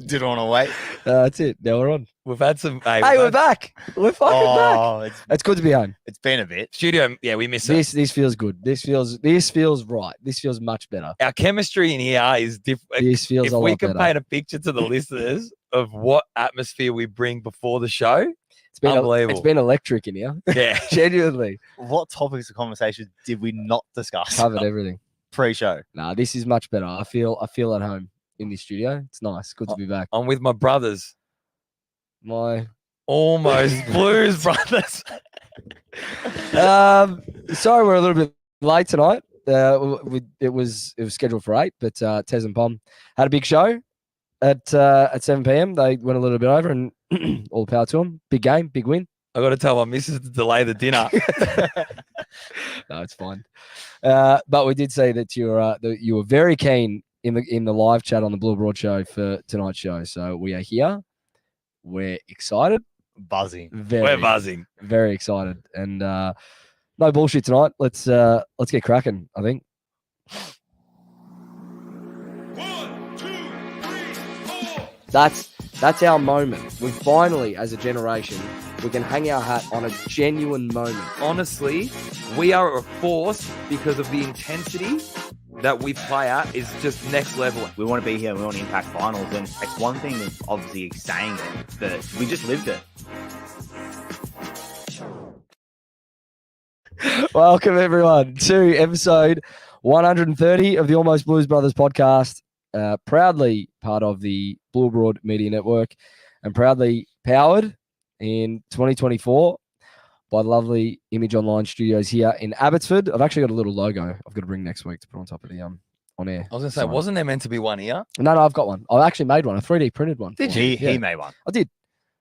Didn't want to wait. That's it. Now we're on. We've had some. Hey, we're back. We're fucking back. It's good to be home. It's been a bit. Studio, yeah, we miss it. This feels good. This feels right. This feels much better. Our chemistry in here is different. This feels a lot better. If we can paint a picture to the listeners of what atmosphere we bring before the show, it's been unbelievable. It's been electric in here. Yeah, genuinely. What topics of conversation did we not discuss? Covered everything. Pre-show. Nah, this is much better. I feel at home in this studio. It's nice. Good to be back. I'm with my brothers. My almost Blues brothers. Sorry, we're a little bit late tonight. It was scheduled for 8, but Tez and Pom had a big show at 7 p.m. They went a little bit over, and all power to them. Big game, big win. I got to tell my missus to delay the dinner. No, it's fine. But we did say that you were very keen in the live chat on the Blue Broad show for tonight's show. So we are here. We're excited. Buzzing. We're buzzing. Very excited. And no bullshit tonight. Let's get cracking, I think. 1, 2, 3, 4. That's our moment. We finally, as a generation, we can hang our hat on a genuine moment. Honestly, we are a force because of the intensity that we play at is just next level. We want to be here. We want to impact finals. And it's one thing of obviously saying it, but we just lived it. Welcome, everyone, to episode 130 of the Almost Blues Brothers podcast. Proudly part of the Blue Broad Media Network and proudly powered in 2024 by the lovely Image Online Studios here in Abbotsford. I've actually got a little logo I've got to bring next week to put on top of the on air. I was going to say, wasn't there meant to be one here? No, I've got one. I actually made one, a 3D printed one. Did you? He made one. I did.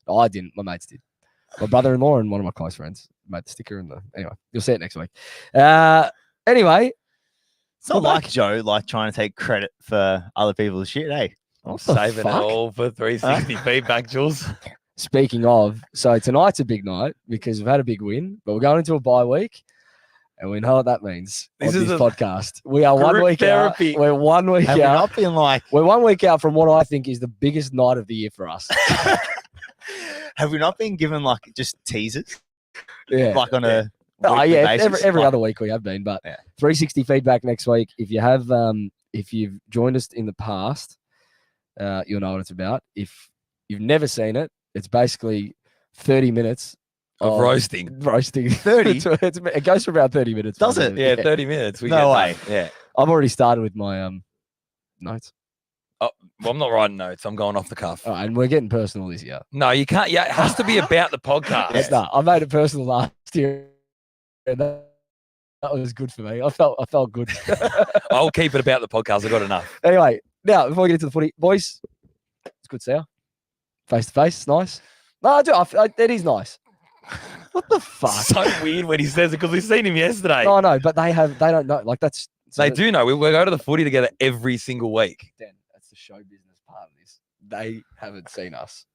No, I didn't. My mates did. My brother-in-law and one of my close friends made the sticker and anyway, you'll see it next week. Anyway, it's not like Joe, like trying to take credit for other people's shit, eh? I'm saving it all for 360 feedback, Jules. Speaking of, so tonight's a big night because we've had a big win, but we're going into a bye week, and we know what that means. This podcast. We are 1 week therapy. Out. We're 1 week Have out. Not been like we're 1 week out from what I think is the biggest night of the year for us. Have we not been given like just teasers? Yeah, like on a basis? every other week we have been, but 360 feedback next week. If you have, if you've joined us in the past, you'll know what it's about. If you've never seen it, it's basically 30 minutes of roasting. 30? It goes for about 30 minutes. Does it? Yeah, 30 minutes. No way. Yeah. I've already started with my notes. Oh, well, I'm not writing notes. I'm going off the cuff. All right, and we're getting personal this year. No, you can't. Yeah, it has to be about the podcast. Yes, no, I made it personal last year. And that was good for me. I felt good. I'll keep it about the podcast. I got enough. Anyway, now, before we get into the footy, boys, it's good to see you. Face to face, it's nice. No, I do. It is nice. What the fuck? So weird when he says it because we've seen him yesterday. No, I know, but they don't know. Like that's they do know. We go to the footy together every single week. Dan, that's the show business part of this. They haven't seen us,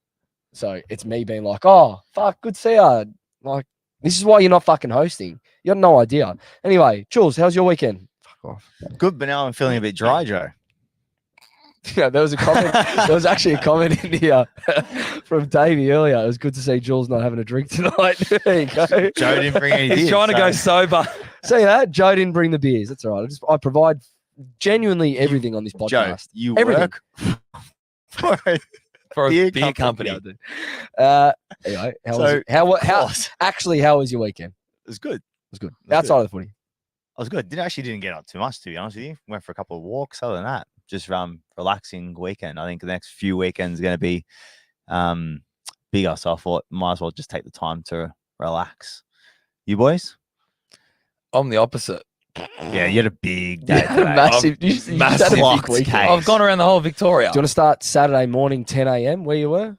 so it's me being like, "Oh, fuck, good to see you." Like, this is why you're not fucking hosting. You have no idea. Anyway, Jules, how's your weekend? Fuck off. Good, but now I'm feeling a bit dry, Joe. Yeah, there was a comment. There was actually a comment in here from Davey earlier. It was good to see Jules not having a drink tonight. There you go. Joe didn't bring any beers. He's trying to go sober. See that? Joe didn't bring the beers. That's all right. I provide genuinely everything on this podcast. Joe, you everything. Work for a beer company. Anyway, how was your weekend? It was good. It was good. Outside of the footy. I was good. Didn't get up too much, to be honest with you. Went for a couple of walks. Other than that, just relaxing weekend. I think the next few weekends are going to be bigger. So I thought might as well just take the time to relax. You boys? I'm the opposite. Yeah, you had a big day today. Massive locked weekend. case. I've gone around the whole Victoria. Do you want to start Saturday morning 10 a.m. where you were?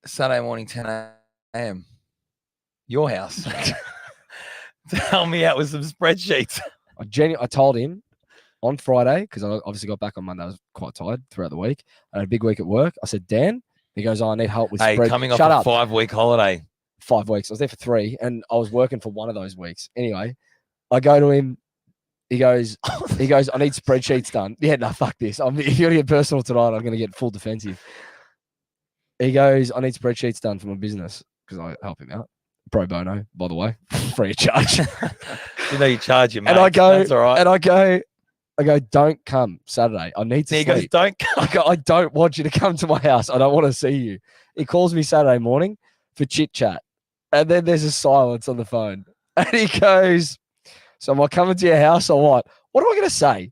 Saturday morning 10 a.m. Your house. Tell me out with some spreadsheets. I told him on Friday, because I obviously got back on Monday. I was quite tired throughout the week. I had a big week at work. I said, Dan, he goes, I need help with spread. Coming off a 5-week holiday. 5 weeks. I was there for 3, and I was working for one of those weeks. Anyway, I go to him. He goes, I need spreadsheets done. Yeah, no, fuck this. If you're going to get personal tonight, I'm going to get full defensive. He goes, I need spreadsheets done for my business because I help him out. Pro bono, by the way, free of charge. You know you charge your mate. And I go, That's all right. and I go, don't come Saturday. I need to And he sleep. goes, don't come. I go, I don't want you to come to my house. I don't want to see you. He calls me Saturday morning for chit chat. And then there's a silence on the phone. And he goes, so am I coming to your house or what? What am I going to say?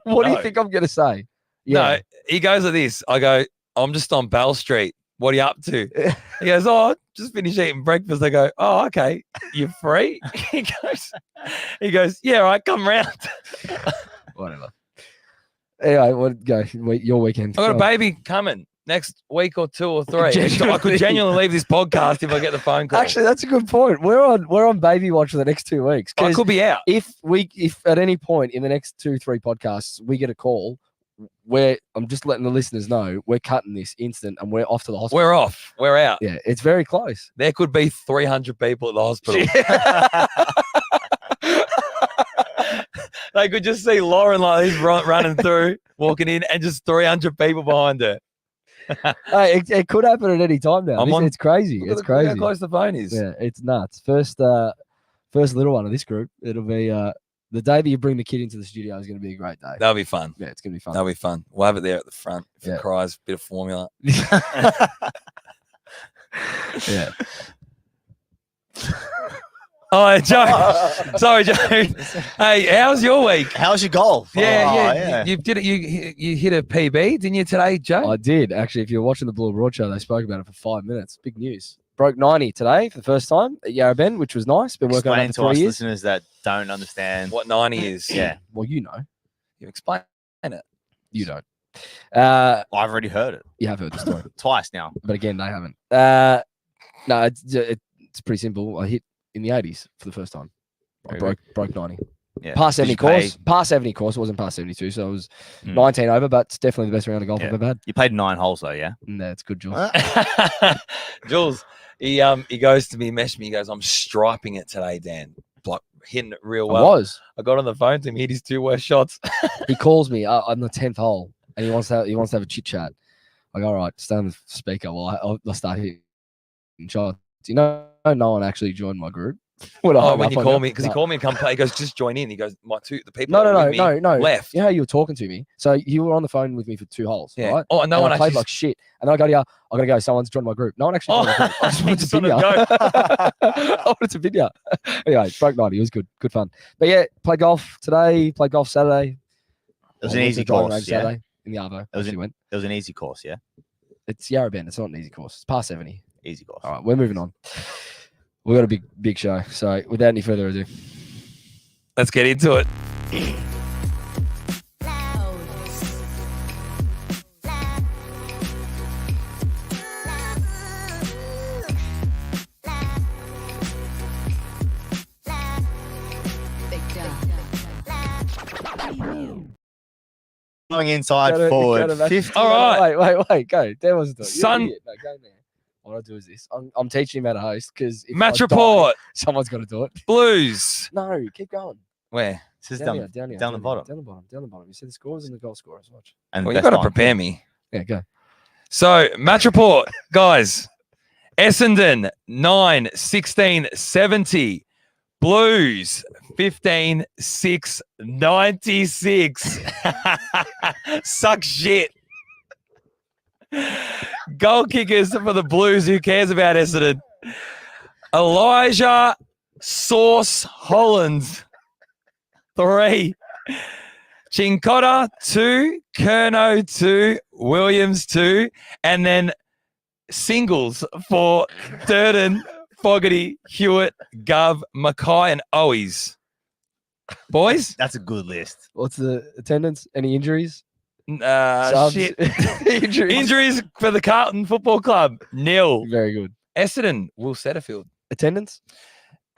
What do you No. think I'm going to say? No, he goes like this. I go, I'm just on Bell Street. What are you up to? He goes, oh, just finished eating breakfast. I go, oh, okay. You free? He goes, yeah, all right, come round. Whatever. Anyway, your weekend. I got a Go on. baby coming next week or 2 or 3. I could Genuinely. genuinely leave this podcast if I get the phone call. Actually, that's a good point. We're on baby watch for the next 2 weeks. I 'Cause could be out. if at any point in the next 2-3 podcasts we get a call, I'm just letting the listeners know we're cutting this instant and we're off to the hospital. We're off. We're out. Yeah, it's very close. There could be 300 people at the hospital. They could just see Lauren like this running through, walking in, and just 300 people behind her. Hey, it could happen at any time now. It's crazy. Look It's at Look how crazy. close the phone is. Yeah, it's nuts. First little one of this group. It'll be the day that you bring the kid into the studio is going to be a great day. That'll be fun. Yeah, it's going to be fun. That'll be fun. We'll have it there at the front. If Yeah. it cries, bit of formula. Yeah. Oh, Joe. Sorry, Joe. Hey, how's your week? How's your golf? Yeah. You did it. You hit a PB, didn't you today, Joe? I did actually. If you're watching the Blue Broad show, they spoke about it for 5 minutes. Big news. Broke 90 today for the first time at Yarra Bend, which was nice. Been working on Explain it to for us 3 years. listeners that don't understand. What 90 is? Yeah, Well, you know, You explain it. you don't. I've already heard it You have heard the story, twice now. but again, they haven't. No, it's pretty simple. I hit in the 80s for the first time. I Very broke 90. Yeah. Past Did 70 you pay- course. Past 70 course. It wasn't past 72, so it was Mm. 19 over, but it's definitely the best round of golf Yeah. I've ever had. You played 9 holes though, yeah. And that's good, Jules. Jules, he goes to me, messaged me. He goes, I'm striping it today, Dan. Like hitting it real well. I got on the phone to him. He hit his 2 worst shots. He calls me on the 10th hole, and he wants to have a chit chat. I go, all right, stay on the speaker while I start hitting shots. You know, no one actually joined my group. When You call me, because he called me and come play. He goes, just join in. He goes, the people that were with me no. left. You know how you were talking to me? So you were on the phone with me for 2 holes, Yeah. right? Oh, and no And one I played actually. like shit. And then I go to you, I gotta go. Someone's joined my group. No one actually joined my group. I just wanted to Just bin you. wanted to I wanted to bin you. Anyway, broke 90. It was good. Good fun. But yeah, played golf today, played golf Saturday. It was I an went easy to the driving course. range Yeah, Saturday in the Arvo. was Actually went. it was an easy course. Yeah, It's Yarra Bend. It's not an easy course. It's past 70. easy course. All right, we're moving on. We've got a big show. So without any further ado, Let's get into it. Going inside, Go to forward, match- 50. All right. Wait, go. Dan wasn't doing it. Son- No, go now. What I do is this. I'm teaching him how to host because Match report. someone's got to do it. Blues. No, keep going. Where? This is Down, down, here, down the bottom. Down the bottom. Down the bottom. You see the scores and the goal scorers. Watch. and Well, you best got to time. prepare me. Yeah, go. So, match report, guys. Essendon 9 16 70. Blues 15 6 96. Suck shit. Goal kickers for the Blues. Who cares about Essendon? Elijah Sauce Holland 3. Chincotta 2, Kerno 2, Williams 2, and then singles for Durden, Fogarty, Hewitt, Gov, Mackay, and Owies. Boys, That's a good list. What's the attendance? Any injuries? Subs? shit. Injuries. Injuries for the Carlton Football Club, 0. Very good. Essendon, Will Setterfield, Attendance?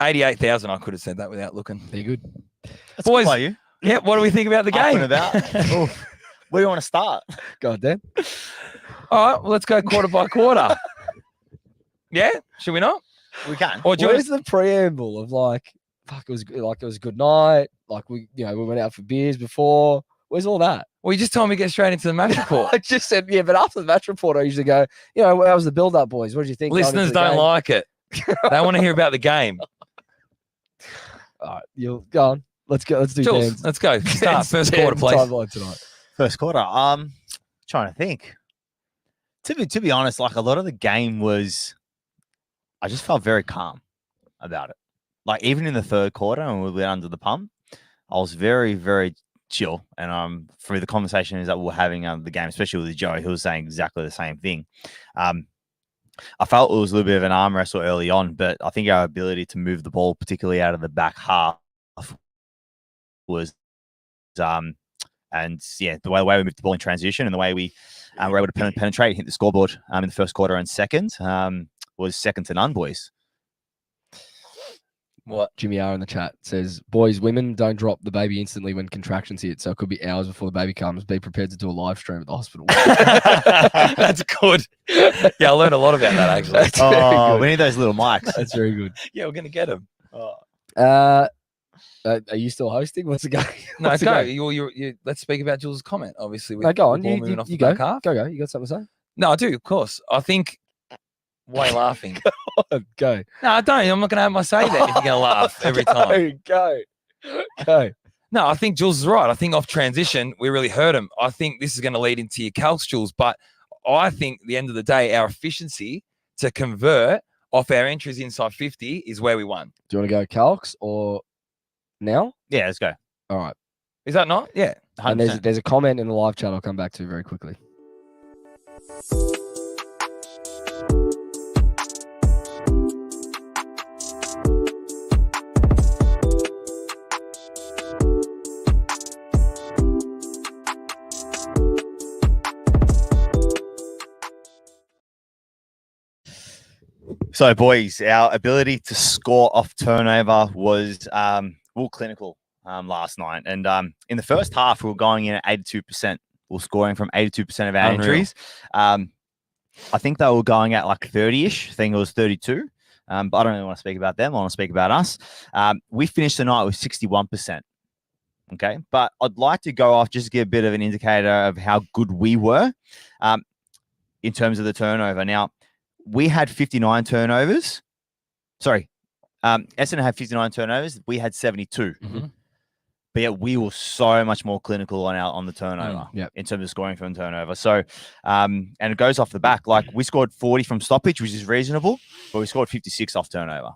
88,000. I could have said that without looking. They're good. That's Boys, good by you. Yeah, what do we think about the Up game? and about. Oof. Where do you want to start? Go on, Dan. All right, well, let's go quarter by quarter. Yeah, should we not? We can. Or do you Where's the preamble of like, fuck, it was good, like it was a good night. Like we went out for beers before. Where's all that? Well, you just told me to get straight into the match report. I just said, yeah, but after the match report, I usually go, how was the build up, boys? What did you think? going into Listeners the don't game? like it. They want to hear about the game. All right, you'll go on. Let's go. Let's do Jules, Dan's. let's go. Start Dan's- first quarter, Dan's please. timeline tonight. First quarter. Trying to think. To be honest, like a lot of the game was, I just felt very calm about it. Like even in the third quarter, and we went under the pump, I was very, very chill. And through the conversations that we were having the game, especially with Joe, he was saying exactly the same thing. I felt it was a little bit of an arm wrestle early on, but I think our ability to move the ball, particularly out of the back half, was and yeah, the way we moved the ball in transition and the way we were able to penetrate, hit the scoreboard in the first quarter and second was second to none, boys. What? Jimmy R in the chat says, boys, women don't drop the baby instantly when contractions hit, so it could be hours before the baby comes. Be prepared to do a live stream at the hospital. That's good. Yeah, I learned a lot about that actually. That's very Oh, good. we need those little mics. That's very good. Yeah, we're gonna get them. Are you still hosting? What's the game? No, What's the go. game? You, let's speak about Jules' comment. Obviously, with No, go the on. ball You moving off the go. back half. Go. You got something to No, I do. Of course. I think. Why are you laughing? say? Go. No, I don't. I'm not gonna have my say there if you're gonna laugh every time. Go. No, I think Jules is right. I think off transition, we really hurt him. I think this is going to lead into your calcs, Jules. But I think at the end of the day, our efficiency to convert off our entries inside 50 is where we won. Do you want to go calcs or now? Yeah, let's go. All right. Is that not? Yeah. And 100%. there's a comment in the live chat I'll come back to very quickly. So, boys, our ability to score off turnover was real clinical last night. And in the first half, we were going in at 82%. We were scoring from 82% of our Unreal. entries. I think they were going at like 30-ish. I think it was 32. But I don't really want to speak about them. I want to speak about us. We finished the night with 61%. Okay. But I'd like to go off just to give a bit of an indicator of how good we were in terms of the turnover. Now, we had 59 turnovers. Sorry. Essendon had 59 turnovers. We had 72. Mhm. But yet we were so much more clinical on the turnover yep. in terms of scoring from turnover. So, and it goes off the back. Like we scored 40 from stoppage, which is reasonable, but we scored 56 off turnover.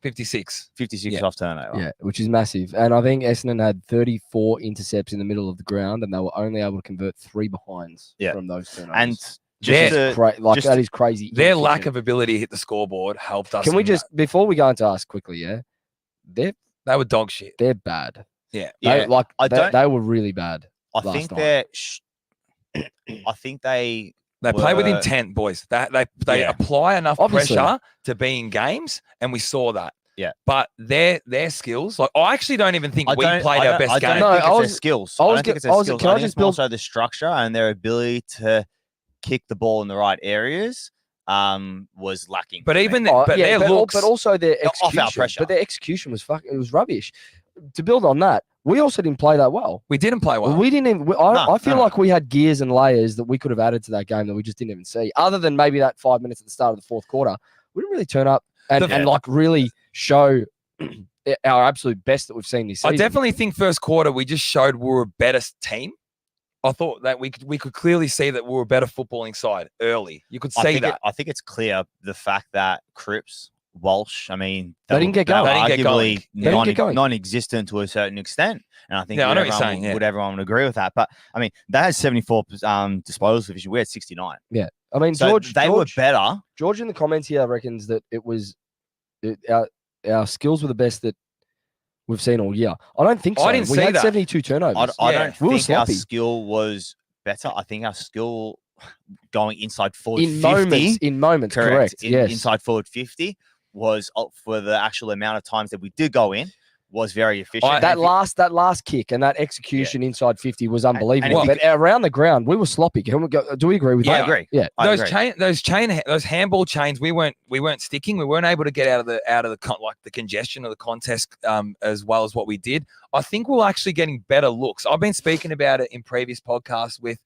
56. 56 Yeah. off turnover. Yeah, which is massive. And I think Essendon had 34 intercepts in the middle of the ground, and they were only able to convert 3 behinds Yeah. from those turnovers. And Yeah. just That just- is crazy. Their lack inefficient. of ability to hit the scoreboard helped us. Can we in just before we go into us quickly? Yeah, that. They were dog shit. they're bad. Yeah. yeah, They were really bad. I last think night. they're. I think they. They play with were- intent, boys. They Yeah. apply enough Obviously. pressure to be in games, and we saw that. Yeah. But their skills, like I actually don't even think I we don't- played I our don't- best I game. don't No, think I it's their was- skills. I I was don't think it's get- their I was- skills. can I I think just it's more build- so the structure and their ability to kick the ball in the right areas was lacking. But for me. even Oh, but yeah, their looks, but also their Off our execution. pressure. But their execution was it was rubbish. To build on that, we also didn't play that well. we didn't play well. We didn't even. I feel like we had gears and layers that we could have added to that game that we just didn't even see. Other than maybe that 5 minutes at the start of the fourth quarter, we didn't really turn up and, The- and like really show our absolute best that we've seen this I season. definitely think first quarter we just showed we were a better team. I thought that we could clearly see that we were a better footballing side early. You could see that. I think it's clear the fact that Cripps, Walsh, I mean, They didn't get were going. They didn't get going. arguably They didn't get going. non-existent to a certain extent. And I think Yeah, I know what you're everyone saying, yeah. would everyone would agree with that. But I mean, they had 74 disposal efficiency. We had 69. I mean, So George, they were better. George in the comments here reckons that it was our skills were the best that we've seen all year. I don't think so. I didn't we see had that. 72 turnovers. I Yeah. don't We were think our sloppy. skill was better. I think our skill going inside forward in 50, moments, correct. Yes. inside forward 50 was for the actual amount of times that we did go in was very efficient. that last kick and that execution inside 50 was unbelievable. if But around the ground, we were sloppy. Do we agree with Yeah, that? I agree. Yeah. I those agree. those handball chains, we weren't sticking. We weren't able to get out of the congestion of the contest as well as what we did. I think we're actually getting better looks. I've been speaking about it in previous podcasts with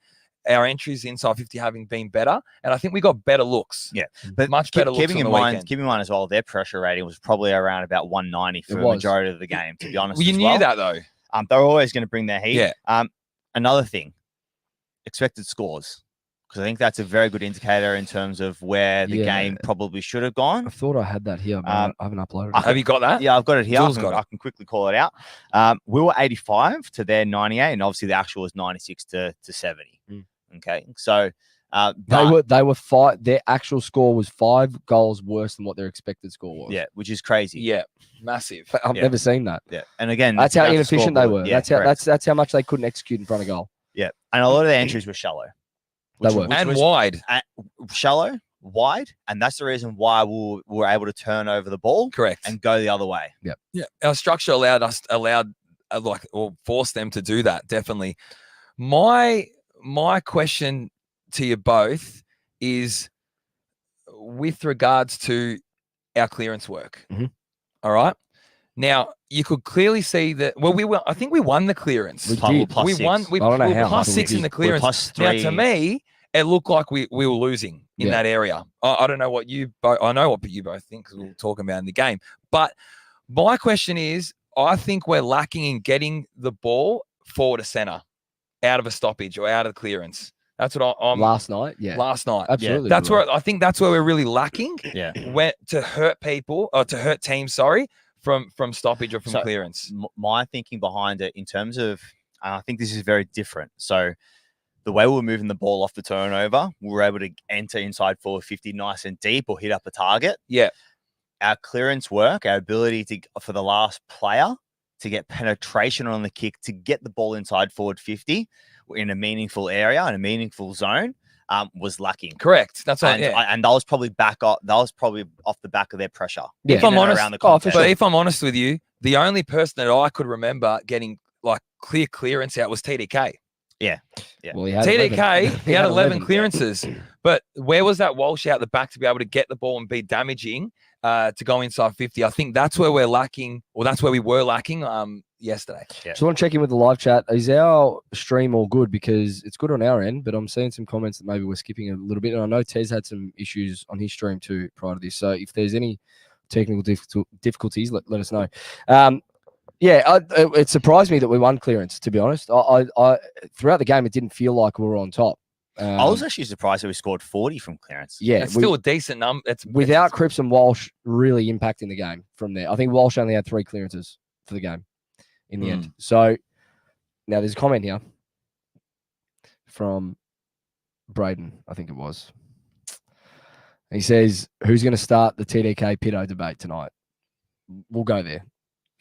our entries inside 50 having been better, and I think we got better looks. Yeah, but much better looks keeping on in the mind, weekend. keep in mind as well, their pressure rating was probably around about 190 for the was. majority of the game. To be honest, Well, you as knew well. that though. They're always going to bring their heat. Yeah. Another thing, expected scores, because I think that's a very good indicator in terms of where the game probably should have gone. I thought I had that here, but I haven't uploaded it. Have you got that? Yeah, I've got it here. Jules I got it. can quickly call it out. We were 85 to their 98, and obviously the actual was 96 to 70. Okay, so They were five. Their actual score was 5 goals worse than what their expected score was. yeah, which is crazy. Yeah, massive. I've never seen that. Yeah, and again, That's how the inefficient they scoreboard. were. Yeah, that's how correct. that's how much they couldn't execute in front of goal. Yeah, and a lot of the entries were shallow. They were. And wide. Shallow, wide, and that's the reason why we were able to turn over the ball Correct. and go the other way. Yeah, our structure forced them to do that. Definitely. My question to you both is with regards to our clearance work. Mhm. All right. Now you could clearly see that. Well, I think we won the clearance. We did. Plus We six. won. We I don't know were how. plus I think 6 we in the We're clearance. plus Now, 3. to me, it looked like we were losing in that area. I don't know what you both. I know what you both think because we were talking about in the game. But my question is, I think we're lacking in getting the ball forward to center, out of a stoppage or out of the clearance. That's what I'm. Last night, yeah, Last night, absolutely. that's where I think that's where we're really lacking. Yeah. Where to hurt people or to hurt teams. Sorry, from stoppage or from So, clearance. My thinking behind it in terms of, I think this is very different. So the way we were moving the ball off the turnover, we were able to enter inside forward 50 nice and deep or hit up a target. Yeah. Our clearance work, our ability for the last player to get penetration on the kick, to get the ball inside forward 50 in a meaningful area, in a meaningful zone, was lacking. Correct. That's right. And that was probably off the back of their pressure. Yeah. If I'm honest, around the for contest. but if I'm honest with you, the only person that I could remember getting like clear clearance out was TDK. Yeah. Well, he had TDK, 11. he had 11 clearances. But where was that Walsh out the back to be able to get the ball and be damaging to go inside 50? I think that's where we're lacking, or that's where we were lacking yesterday. Yeah. Just want to check in with the live chat. Is our stream all good? Because it's good on our end, but I'm seeing some comments that maybe we're skipping a little bit. And I know Tez had some issues on his stream too prior to this. So if there's any technical difficulties, let us know. It surprised me that we won clearance, to be honest. I throughout the game, it didn't feel like we were on top. I was actually surprised that we scored 40 from clearance. Yeah, It's still a decent number. It's without Cripps and Walsh really impacting the game from there. I think Walsh only had 3 clearances for the game in the end. So now there's a comment here from Braden, I think it was. He says, who's going to start the TDK Pitto debate tonight? We'll go there,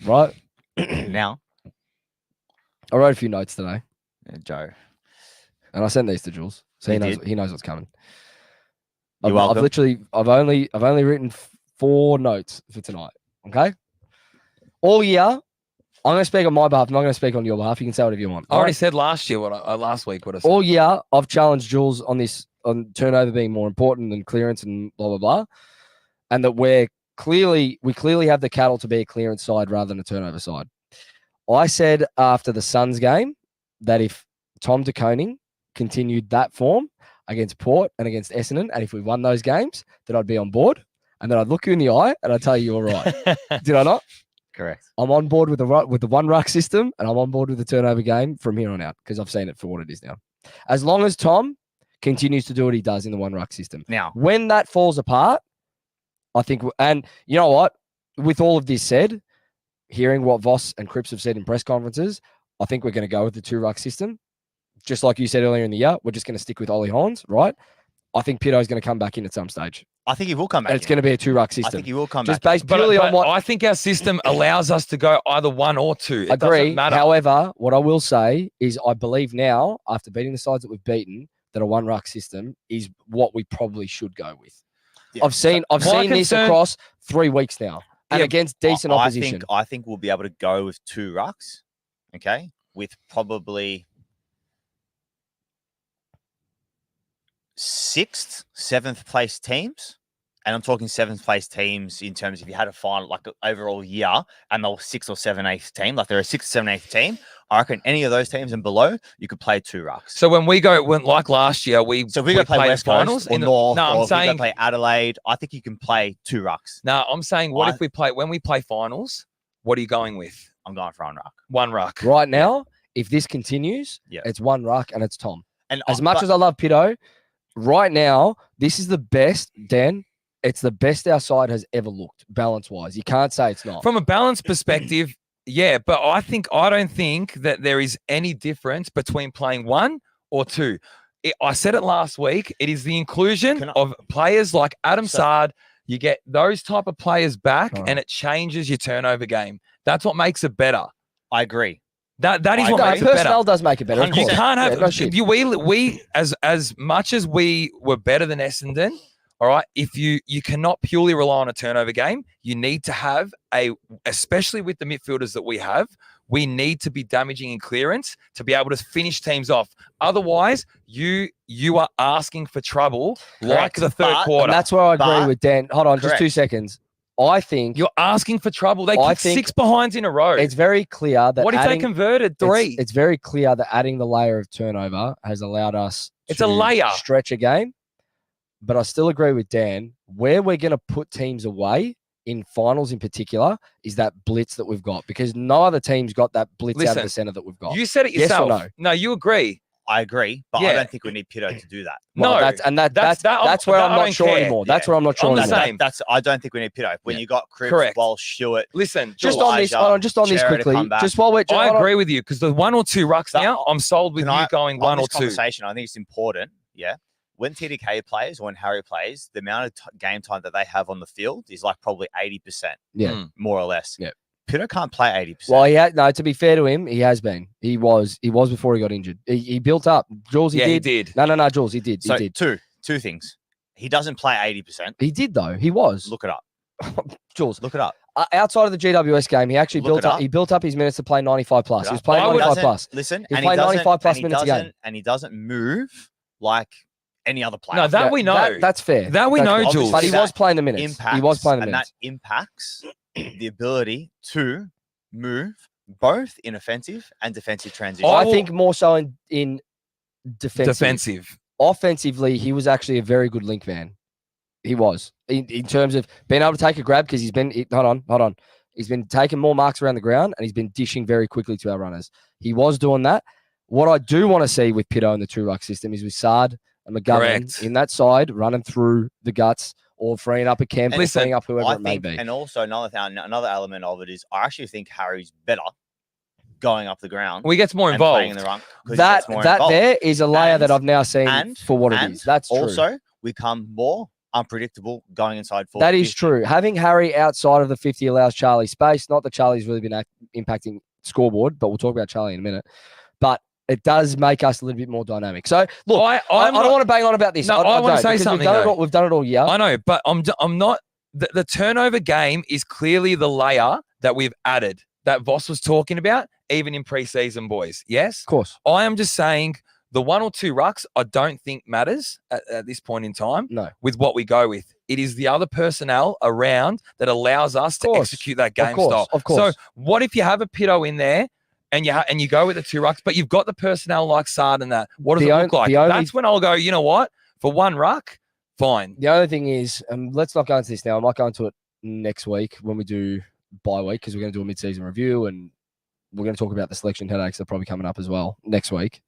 right? Now, I wrote a few notes today, Joe. and I sent these to Jules, so You he knows what's coming. You're welcome. I've only written 4 notes for tonight. Okay, all year I'm going to speak on my behalf. I'm not going to speak on your behalf. You can say whatever you want. I already said last week what I said. All year I've challenged Jules on this, on turnover being more important than clearance and blah blah blah, and that we clearly have the cattle to be a clearance side rather than a turnover side. I said after the Suns game that if Tom de Koning continued that form against Port and against Essendon, and if we won those games, that I'd be on board, and then I'd look you in the eye and I'd tell you you're right. Did I not? Correct. I'm on board with the one ruck system, and I'm on board with the turnover game from here on out because I've seen it for what it is now. As long as Tom continues to do what he does in the one ruck system. Now, When that falls apart, I think, and you know what? With all of this said, hearing what Voss and Cripps have said in press conferences, I think we're going to go with the 2 ruck system. Just like you said earlier in the year, we're just going to stick with Ollie Hines, right? I think Pitto's going to come back in at some stage. I think he will come back. And it's going to be a 2 ruck I system. think he will come Just back. based purely on what I think our system allows us to go either 1 or 2. It agree. doesn't matter. However, what I will say is I believe now, after beating the sides that we've beaten, that a 1 ruck system is what we probably should go with. Yeah. I've seen this concern- across 3 weeks now. and Yeah, against decent opposition. I think we'll be able to go with 2 rucks, okay, with probably 6th, 7th place teams. And I'm talking 7th place teams in terms of if you had a final, like overall year, and they're 6th or 7th, 8th team, like they're a 6th, 7th, 8th team. I reckon any of those teams and below, you could play 2 rucks. So when we go, like last year, So if we go play West Coast or North, no, or I'm if we saying go play Adelaide, I think you can play 2 rucks. no, I'm saying when we play finals, what are you going with? I'm going for 1 ruck. 1 ruck. Right now, if this continues, Yeah. it's 1 ruck and it's Tom. And As much as I love Pito, right now, this is the best, Dan. It's the best our side has ever looked, balance-wise. You can't say it's not. From a balance perspective, yeah, but I don't think that there is any difference between playing 1 or 2. I said it last week. It is the inclusion of players like Adam Sard. You get those type of players back, and it changes your turnover game. That's what makes it better. I agree. That is what makes it personnel better. does make it better. You can't have no shit. we as much as we were better than Essendon. All right, if you cannot purely rely on a turnover game, you need to have especially with the midfielders that we have, we need to be damaging in clearance to be able to finish teams off. Otherwise, you are asking for trouble like the third quarter. And that's where I agree with Dan. Hold on, just 2 seconds. I think you're asking for trouble. They kicked 6 behinds in a row. It's very clear that what if they converted 3? It's very clear that adding the layer of turnover has allowed us to stretch a game. But I still agree with Dan. Where we're going to put teams away in finals in particular is that blitz that we've got, because no other team's got that blitz out of the center that we've got. You said it yourself. Yes or no? No, you agree. I agree, but I don't think we need Pito to do that. Well, that's where I'm not sure anymore. That's where I'm not sure anymore. I don't think we need Pito. When you got Cripps, Walsh, Stewart. Listen, just on this quickly. Just while we're, I agree with you, because the 1 or 2 rucks now, I'm sold with you going 1 or 2. Conversation, I think it's important. Yeah. When TDK plays or when Harry plays, the amount of game time that they have on the field is like probably 80%. Yeah. More or less. Yeah. Pito can't play 80%. Well, to be fair to him, he has been. He was before he got injured. He built up. Jules, he did. No, Jules, he did. So he did. Two things. He doesn't play 80%. He did, though. He was. Look it up. Jules, look it up. Outside of the GWS game, he actually built up his minutes to play 95 plus. He was playing 95 plus. Listen, he was playing 95 plus minutes a game. And he doesn't move like any other player. No, that we know. That's fair. That we know, Jules. But he was playing the minutes. He was playing the minutes. And that impacts the ability to move both in offensive and defensive transition. I think more so in defensive. Offensively, he was actually a very good link man. He was. In terms of being able to take a grab, because he's been... Hold on. He's been taking more marks around the ground, and he's been dishing very quickly to our runners. He was doing that. What I do want to see with Pito in the 2-ruck system is with Sard and McGovern in that side, running through the guts or freeing up a camp or freeing up whoever it may be. And also another element of it is I actually think Harry's better going up the ground. He gets more involved. In the run that there is a layer that I've now seen for what it is. That's true. Also, we become more unpredictable going inside 40. That is true. Having Harry outside of the 50 allows Charlie space. Not that Charlie's really been impacting scoreboard, but we'll talk about Charlie in a minute. But it does make us a little bit more dynamic. So, look, I don't want to bang on about this. No, I want to say something. We've done it all year. I know, but I'm not. The turnover game is clearly the layer that we've added that Voss was talking about, even in preseason, boys. Yes? Of course. I am just saying the 1 or 2 rucks I don't think matters at this point in time. No. With what we go with. It is the other personnel around that allows us to execute that game style. Of course. So what if you have a Pito in there and you go with the 2 rucks, but you've got the personnel like Sard and that? What does it look like? That's when I'll go, you know what? For 1 ruck, fine. The only thing is, let's not go into this now. I might go into it next week when we do bye week, because we're going to do a mid-season review and we're going to talk about the selection headaches that are probably coming up as well next week.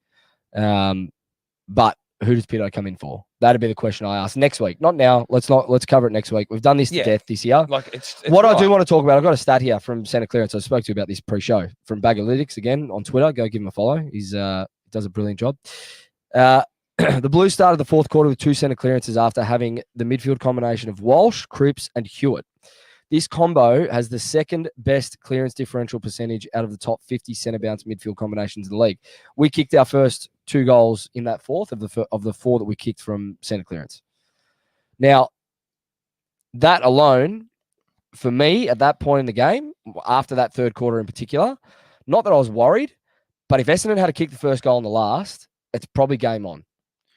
But who does Pito come in for? That'd be the question I ask next week. Not now. Let's cover it next week. We've done this to death this year. It's what I do want to talk about, I've got a stat here from Centre Clearance. I spoke to you about this pre-show from Bagalytics again on Twitter. Go give him a follow. He does a brilliant job. The Blues started the fourth quarter with 2 centre clearances after having the midfield combination of Walsh, Cripps, and Hewitt. This combo has the second best clearance differential percentage out of the top 50 centre bounce midfield combinations in the league. We kicked our first 2 goals in that fourth of the 4 that we kicked from centre clearance. Now, that alone for me at that point in the game, after that third quarter in particular, not that I was worried, but if Essendon had to kick the first goal in the last, it's probably game on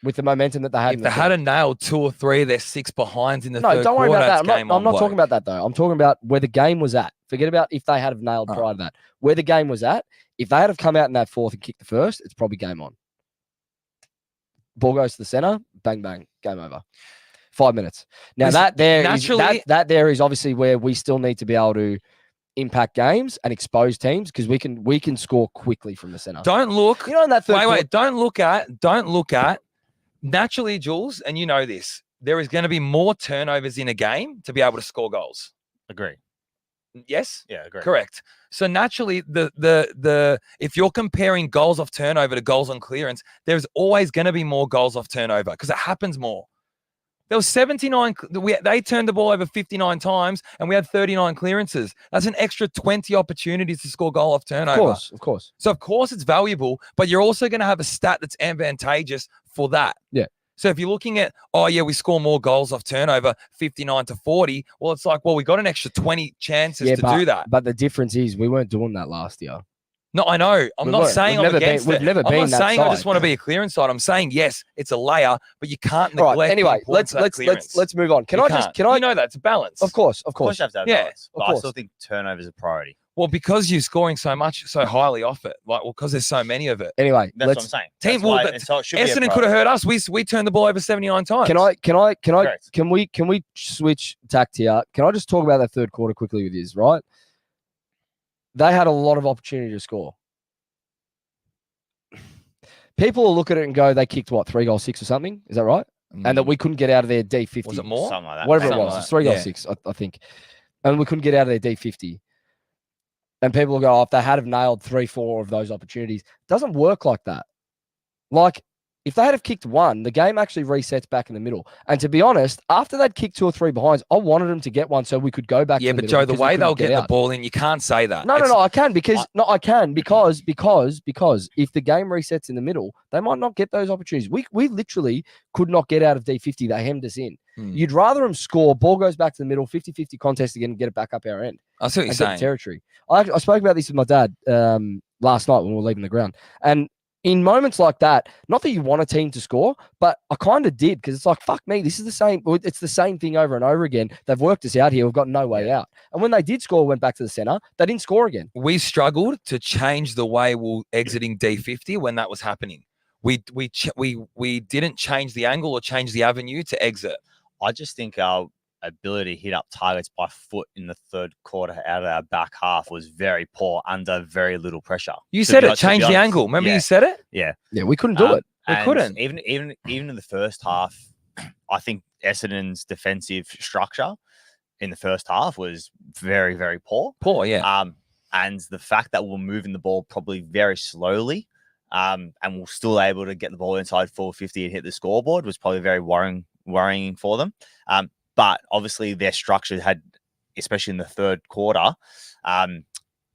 with the momentum that they had. If they had a nailed 2 or 3 of their 6 behinds in the no, third don't worry quarter, about it's that. game I'm on, not talking bloke. about that though. I'm talking about where the game was at. Forget about if they had have nailed prior to that. Where the game was at. If they had have come out in that fourth and kicked the first, it's probably game on. Ball goes to the center, bang bang, game over. 5 minutes. Now Listen, that there is naturally- that there is obviously where we still need to be able to impact games and expose teams because we can score quickly from the center. Don't look. You know, in that third quarter, Wait. Don't look at. Naturally, Jules, and you know this, there is going to be more turnovers in a game to be able to score goals. Agree. Yes? Yeah, agree. Correct. So naturally, the if you're comparing goals off turnover to goals on clearance, there's always going to be more goals off turnover because it happens more. There was 79. They turned the ball over 59 times, and we had 39 clearances. That's an extra 20 opportunities to score goal off turnover. of course. So of course it's valuable, but you're also going to have a stat that's advantageous for that. Yeah. So if you're looking at, oh yeah, we score more goals off turnover, 59 to 40. Well, it's like, well, we got an extra 20 chances to do that. But the difference is we weren't doing that last year. No, I know. I'm We not weren't. saying We've I'm never been- against we've it. never I'm been not that saying I just side. want to be a clearance side. I'm saying yes, it's a layer, but you can't All neglect. right. the Anyway, importance of that clearance. let's move on. Can You I just can't. can I? You know that's a balance. Of course. Of course, you have to have Yeah, balance, of but I course. still think turnovers are a priority. Well, because you're scoring so highly off it, because there's so many of it. Anyway, That's what I'm saying. Team- That's well, why- but and so it should be a Essendon could have priority. hurt us. We turned the ball over 79 times. Correct. can we switch tact here? Can I just talk about that third quarter quickly with you? Right, they had a lot of opportunity to score. People will look at it and go, they kicked what, 3 goals 6 or something? Is that right? And that we couldn't get out of their D50. Was it more? Something like that. Whatever it Something was, like it's 3 goals yeah. 6, I think. And we couldn't get out of their D50. And people will go, oh, if they had have nailed 3, 4 of those opportunities, it doesn't work like that. Like, if they had have kicked 1, the game actually resets back in the middle. And to be honest, after they'd kicked 2 or 3 behinds, I wanted them to get one so we could go back. Yeah, to the but middle Joe, the because we way they'll couldn't get the out. ball in, you can't say that. No, It's- I can because if the game resets in the middle, they might not get those opportunities. We literally could not get out of D50. They hemmed us in. Hmm. You'd rather them score, ball goes back to the middle, 50-50 contest again, and get it back up our end I see what you're and get the saying. territory. I spoke about this with my dad last night when we were leaving the ground. And in moments like that, not that you want a team to score, but I kind of did because it's like, fuck me, this is the same. It's the same thing over and over again. They've worked us out here. We've got no way out. And when they did score, went back to the center, they didn't score again. We struggled to change the way we're exiting D50 when that was happening. We didn't change the angle or change the avenue to exit. I just think our ability to hit up targets by foot in the third quarter out of our back half was very poor under very little pressure. You To said be it, honest- to be change the honest. angle. Remember Yeah. you said it? Yeah, we couldn't do it. We And couldn't. Even in the first half, I think Essendon's defensive structure in the first half was very, very poor. Poor, yeah. And the fact that we're moving the ball probably very slowly, and we're still able to get the ball inside 450 and hit the scoreboard was probably very worrying for them. But obviously their structure had, especially in the third quarter,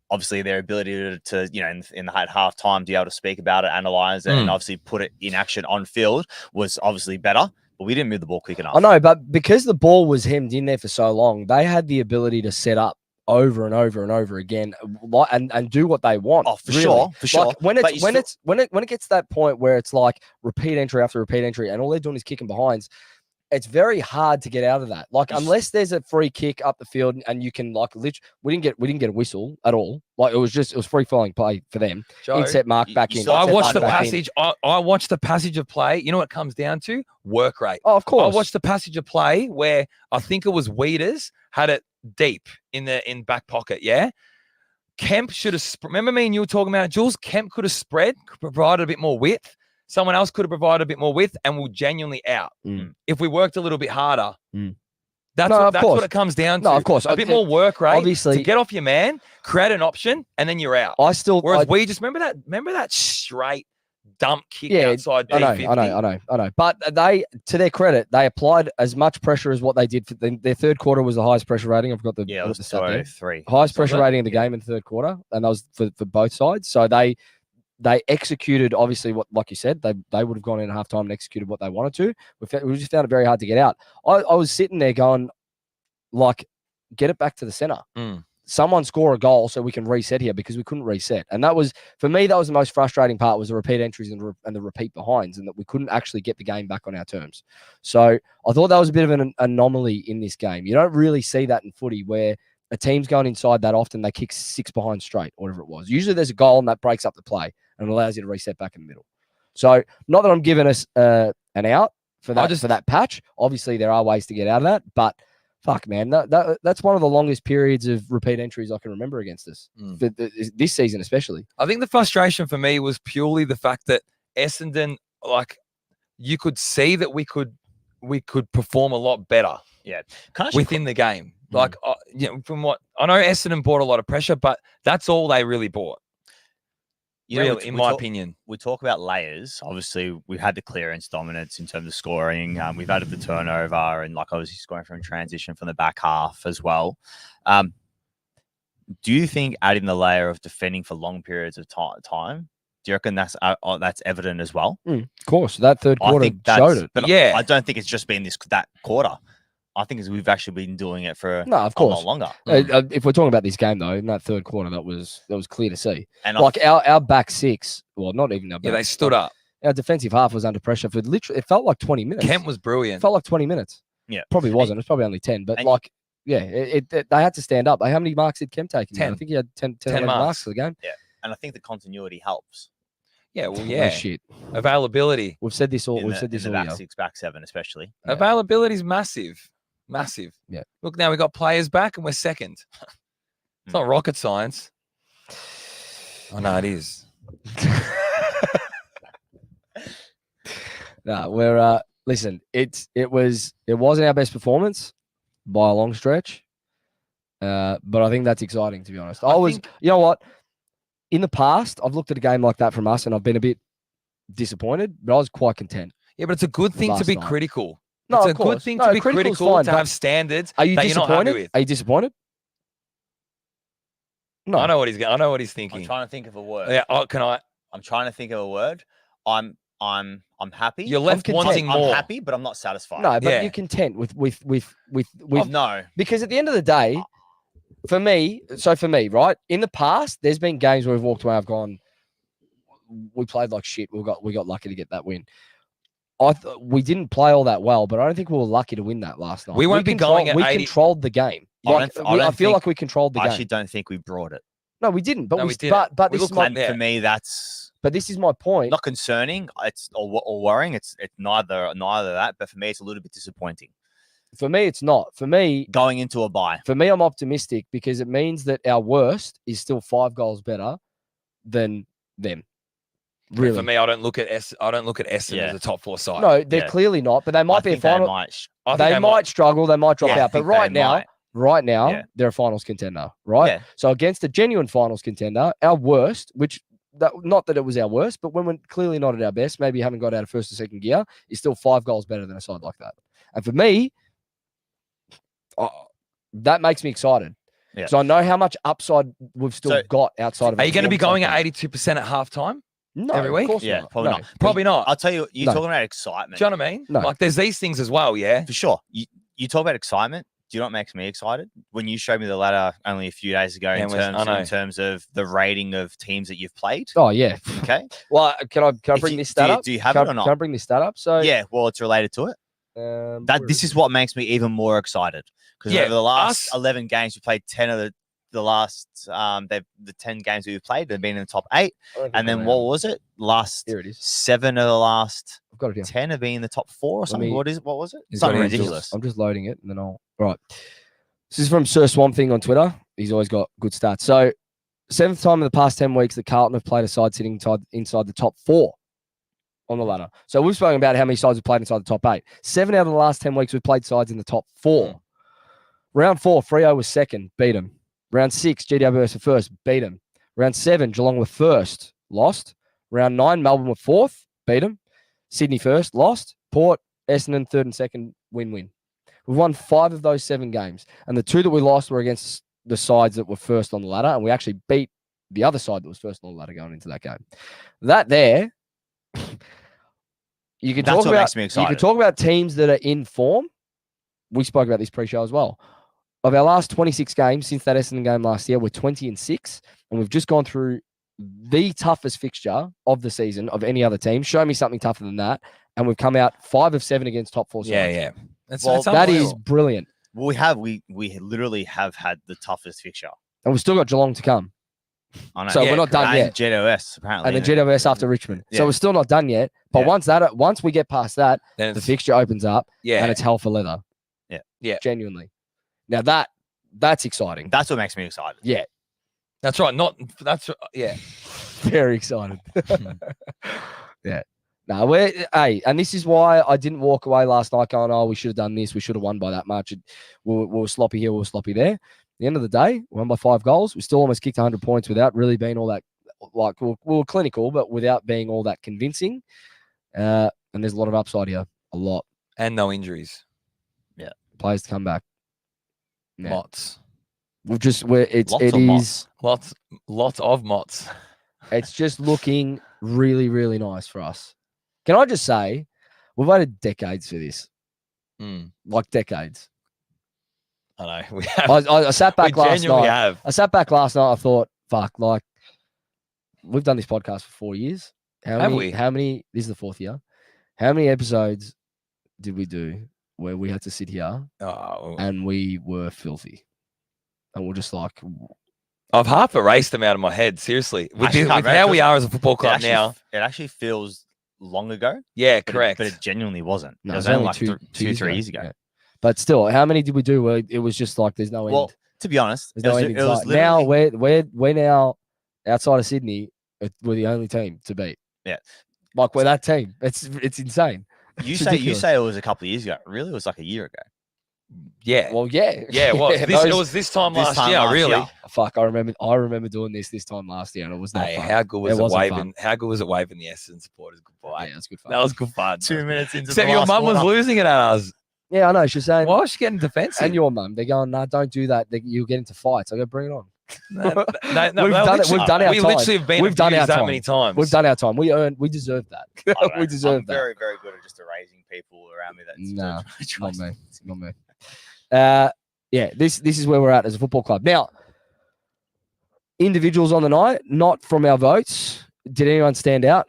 obviously their ability to in the half time to be able to speak about it, analyze it, and obviously put it in action on field was obviously better. But we didn't move the ball quick enough. I know, but because the ball was hemmed in there for so long, they had the ability to set up over and over and over again, and do what they want. Oh, for really. sure, for sure. Like when But you when it gets to that point where it's like repeat entry after repeat entry, and all they're doing is kicking behinds, it's very hard to get out of that. Like unless there's a free kick up the field and you can like literally, we didn't get a whistle at all. Like it was free flowing play for them. Joe, Inset mark you- back you in. still I have to watched the find a way. passage. I watched the passage of play. You know what it comes down to? Work rate. Oh, of course. I watched the passage of play where I think it was Weeders had it deep in back pocket. Yeah. Kemp should have. Remember me and you were talking about it, Jules? Kemp could have spread, provided a bit more width. Someone else could have provided a bit more width, and we're genuinely out. If we worked a little bit harder. That's No, of that's course. what it comes down to. No, of course. A bit more work rate. Obviously- to get off your man, create an option, and then you're out. Whereas we just remember that straight dump kick outside I D50. know. But they, to their credit, they applied as much pressure as what they did. Their third quarter was the highest pressure rating. I've got the Yeah, it was the stat there. 203. Highest pressure it? rating in the game in the third quarter, and that was for both sides. So they executed obviously what, like you said, they would have gone in at halftime and executed what they wanted to. We just found it very hard to get out. I was sitting there going, like, get it back to the center. Mm. Someone score a goal so we can reset here, because we couldn't reset. And that was, for me, that was the most frustrating part, was the repeat entries and the repeat behinds, and that we couldn't actually get the game back on our terms. So I thought that was a bit of an anomaly in this game. You don't really see that in footy, where a team's going inside that often, they kick 6 behind straight, or whatever it was. Usually there's a goal and that breaks up the play and allows you to reset back in the middle. So not that I'm giving us an out for that patch. Obviously there are ways to get out of that, but fuck, man, that's one of the longest periods of repeat entries I can remember against us, this season especially. I think the frustration for me was purely the fact that Essendon, like, you could see that we could perform a lot better within the game. Like, from what I know, Essendon brought a lot of pressure, but that's all they really brought. In my opinion. We talk about layers. Obviously, we've had the clearance dominance in terms of scoring. We've added the turnover and, like, obviously scoring from transition from the back half as well. Do you think adding the layer of defending for long periods of time, do you reckon that's evident as well? Of course, that third quarter showed it. But yeah, I don't think it's just been that quarter. I think we've actually been doing it for of a course. lot longer. If we're talking about this game, though, in that third quarter, that was clear to see. And like our back six, well, not even our back, they stood up. Our defensive half was under pressure for literally, it felt like 20 minutes. Kemp was brilliant. It felt like 20 minutes. Yeah. Probably wasn't. It's probably only 10. But, like, they had to stand up. How many marks did Kemp take? 10. I think he had 10 marks for the game. Yeah. And I think the continuity helps. Yeah, well, No shit. Availability. We've said this all. In the back year. 6, back 7, especially. Yeah. Availability is massive. Massive. Yeah. Look, now we got players back and we're second. It's not rocket science. Oh, no, it is. No, we're listen, it wasn't our best performance by a long stretch. But I think that's exciting, to be honest. You know what? In the past, I've looked at a game like that from us and I've been a bit disappointed, but I was quite content. Yeah, but it's a good thing to be critical. No, it's of a course. good thing to be critical, to have standards that you're not happy with. Are you disappointed? No. I know what he's thinking. I'm trying to think of a word. Yeah, I'm trying to think of a word. I'm happy. You're left wanting more. I'm happy, but I'm not satisfied. No, but you're content with no. Because at the end of the day, for me, right, in the past, there's been games where we've walked away, I've gone, we played like shit. We got lucky to get that win. We didn't play all that well, but I don't think we were lucky to win that last night. We won't be going at 80. We controlled the game. I feel like we controlled the game. I actually don't think we brought it. No, we didn't. But we didn't. But this is for me, that's. But this is my point. Not concerning. It's or worrying. It's neither that. But for me, it's a little bit disappointing. For me, it's not. For me, going into a bye. For me, I'm optimistic because it means that our worst is still 5 goals better than them. Really, for me, I don't look at Essendon as a top 4 side. No, they're clearly not. But they might be a final. They might struggle. They might drop out. But right now, they're a finals contender. Right. Yeah. So against a genuine finals contender, our worst, not that it was our worst, but when we're clearly not at our best, maybe haven't got out of first or second gear, is still 5 goals better than a side like that. And for me, that makes me excited. Yeah. So I know how much upside we've still got outside of. Are you going to be going at 82% at halftime? No, every week? Of course yeah, not. probably not. Probably not. I'll tell you, you're talking about excitement. Do you know what I mean? No. Like, there's these things as well, yeah? For sure. You talk about excitement. Do you know what makes me excited? When you showed me the ladder only a few days ago in terms of the rating of teams that you've played. Oh, yeah. Okay. Well, can I bring this stat up? Do you have it or not? Can I bring this stat up? So yeah, well, it's related to it. This is what makes me even more excited. Because over the last 11 games, we played 10 of the last the 10 games we've played, they've been in the top 8. And then what was it? Here it is. 7 of the last I've got it here. 10 have been in the top 4 or something. What was it? Something ridiculous. I'm just loading it and then right. This is from Sir Swamp Thing on Twitter. He's always got good stats. So 7th time in the past 10 weeks that Carlton have played a side sitting inside the top 4 on the ladder. So we've spoken about how many sides have played inside the top 8. 7 out of the last 10 weeks we've played sides in the top 4. Round 4, Freo was second, beat them. Round 6, GWS were first, beat them. Round 7, Geelong were first, lost. Round 9, Melbourne were fourth, beat them. Sydney first, lost. Port, Essendon, third and second, win-win. We've won 5 of those 7 games. And the 2 that we lost were against the sides that were first on the ladder. And we actually beat the other side that was first on the ladder going into that game. That there, you can talk about, makes me excited. You can talk about teams that are in form. We spoke about this pre-show as well. of our last 26 games since that Essendon game last year, we're 20-6, and we've just gone through the toughest fixture of the season of any other team. Show me something tougher than that, and we've come out 5 of 7 against top 4 sides. Yeah. It's Well, That is unbelievable. brilliant, Well, we literally have had the toughest fixture. and we've still got Geelong to come. I know. So Yeah, we're not done and yet. GWS apparently. And then isn't it? GWS after Richmond. So Yeah. we're still not done yet. But Yeah. once we get past that, Then the it's, fixture opens up yeah. and it's hell for leather. Yeah. Genuinely. Now that's exciting. That's what makes me excited. Yeah. That's right. Yeah. Very excited. Yeah. No, and this is why I didn't walk away last night going, oh, we should have done this. We should have won by that much. We were sloppy here. We were sloppy there. At the end of the day, we won by 5 goals. We still almost kicked 100 points without really being all that, like, we were clinical, but without being all that convincing. And there's a lot of upside here. A lot. And no injuries. Players to come back. Yeah. Lots. Lots of mots. It's just looking really, really nice for us. Can I just say, we've waited decades for this. Like decades. I know. We have. I sat back we last genuinely night. have. I sat back last night. I thought, fuck, like, we've done this podcast for 4 years. Have we? How many? This is the 4th year. How many episodes did we do where we had to sit here Oh, and we were filthy? And we're just like, I've half erased them out of my head. Seriously, with, Actually, can't with remember how we because are as a football club now. It actually feels long ago. Yeah, But correct. But it genuinely wasn't. no, it was it's only like two, 3 years ago. Yeah. But still, how many did we do where it was just like there's no end? Well, to be honest, There's no end in it was sight. Now literally- we're now outside of Sydney. We're the only team to beat. Yeah. Like we're that team. It's insane. you It's say ridiculous. it was a couple of years ago. Really, it was like a year ago. yeah. Well, yeah. Yeah, it was. It was this time This last time year, last really. year. Fuck, I remember doing this time last year, and it was not Hey, fun. how good was It it wasn't waving? fun. How good was it waving the Essendon supporters goodbye? Yeah, it's good fun. That was good fun. 2 minutes into Except the your last mum was quarter. losing it at us. Yeah, I know. She's saying, Why was she getting defensive? and your mum, they're going, no, don't do that. You'll get into fights. I go, bring it on. No, We've done it. literally- We've done our We time. literally have been We've done abused our that time. many times. We've done our time. We deserve that. I don't know. We deserve I'm that. very, very good at just erasing people around me. That's Nah, choice. Not me. Yeah, this is where we're at as a football club. Now, individuals on the night, not from our votes. Did anyone stand out?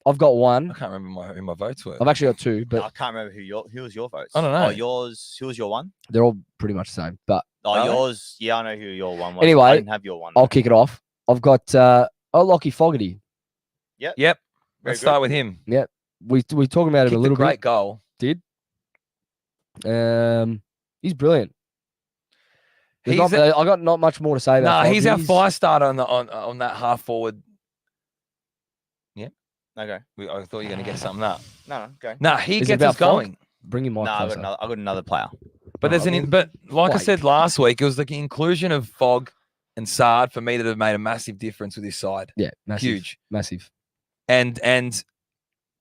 I've got I one. can't remember who my votes were. I've actually got 2, I but can't remember who was your votes. I don't know. Oh, yours. Who was your one? they're all pretty much the same. But Oh, Are they? yours. Yeah, I know who your one was. Anyway, I didn't have your one. I'll kick it off. I've got Lockie Fogarty. Yep. Very Let's good. start with him. We talking about him Kicked a little great goal. bit. He's brilliant. I got not much more to say No, about. he's our Foggy. fire starter on that half forward. Okay. I thought you were going to get something up. No, go. No, he Is it gets about us going. Bring him No, on I closer. got another player. But there's Oh, but like I wait. said last week, it was the inclusion of Fogg and Sard for me that have made a massive difference with this side. Yeah, massive, Huge. massive. And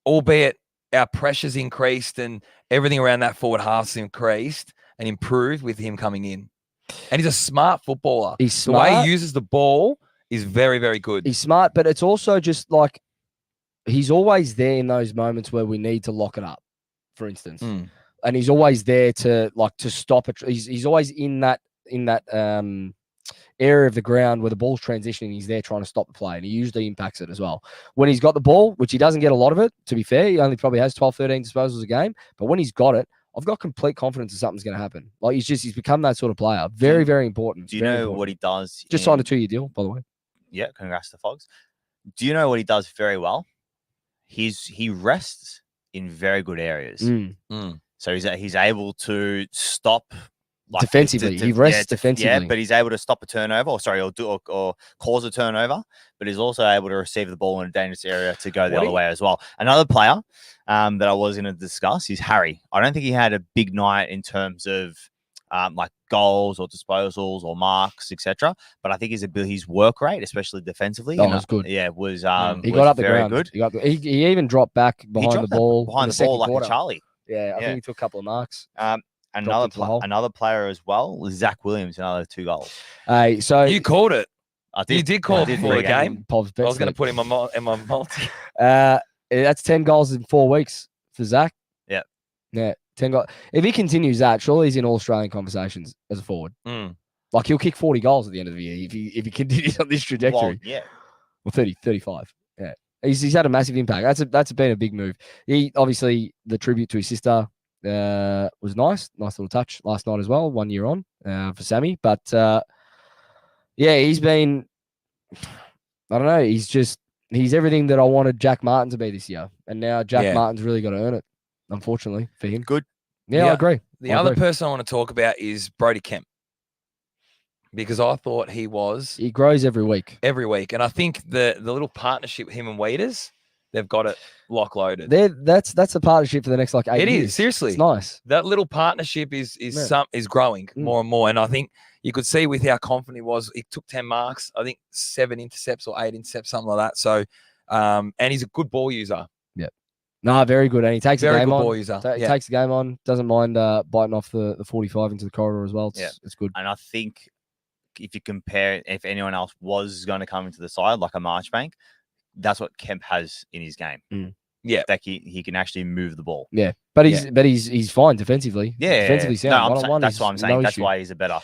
albeit our pressure's increased and everything around that forward half's increased and improved with him coming in. And he's a smart footballer. He's The way smart. he uses the ball is very, very good. He's smart, but it's also just like he's always there in those moments where we need to lock it up, for instance. Mm. And he's always there to stop it. He's always in that area of the ground where the ball's transitioning. He's there trying to stop the play, and he usually impacts it as well. When he's got the ball, which he doesn't get a lot of it, to be fair, he only probably has 12, 13 disposals a game. But when he's got it, I've got complete confidence that something's going to happen. Like he's become that sort of player. Very, very important. Do you Very know important. what he does? Just signed a 2-year deal, by the way. Yeah, congrats to Fogs. Do you know what he does very well? He rests in very good areas. Mm. So he's able to stop Defensively, he rests defensively. Yeah, but he's able to stop a turnover, or cause a turnover. But he's also able to receive the ball in a dangerous area to go the other way as well. Another player that I was going to discuss is Harry. I don't think he had a big night in terms of like goals or disposals or marks, etc. But I think his work rate, especially defensively, Oh, it was good. Yeah, was He was got up the very ground. good. He even dropped back behind the dropped that ball. behind in the second ball like quarter. a Charlie. Yeah, I Yeah. think he took a couple of marks. Another into the hole. another player as well was Zach Williams, another 2 goals. So You called it. I You did call I it did before the pre-game. game. Pov's I was best going to league. put him in my multi. That's 10 goals in 4 weeks for Zach. Yeah. Yeah, 10 goals. If he continues that, surely he's in all Australian conversations as a forward. Mm. Like he'll kick 40 goals at the end of the year if he continues on this trajectory. Well, yeah. Well, 30, 35. Yeah. He's had a massive impact. That's been a big move. He obviously the tribute to his sister was nice little touch last night as well. 1 year on for Sammy, but yeah, he's been. I don't know. He's everything that I wanted Jack Martin to be this year, and now Jack Martin's really got to earn it. Unfortunately for him. Good. Yeah, I agree. The other person I want to talk about is Brody Kemp, because I thought he grows every week. And I think the little partnership him and Waiters, they've got it lock loaded. That's a partnership for the next like 8 years. It is, seriously. It's nice. That little partnership is growing more and more. And I think you could see with how confident he was. He took 10 marks, I think 7 intercepts or 8 intercepts, something like that. So, and he's a good ball user. Yeah. No, very good. And he takes Very the game good on. ball user. He takes the game on. Doesn't mind biting off the 45 into the corridor as well. It's good. And I think if you compare, if anyone else was going to come into the side like a Marchbank, that's what Kemp has in his game. Yeah, that he can actually move the ball. Yeah, but he's fine defensively. Yeah, defensively sound. That's what I'm saying. No That's issue. why he's a better.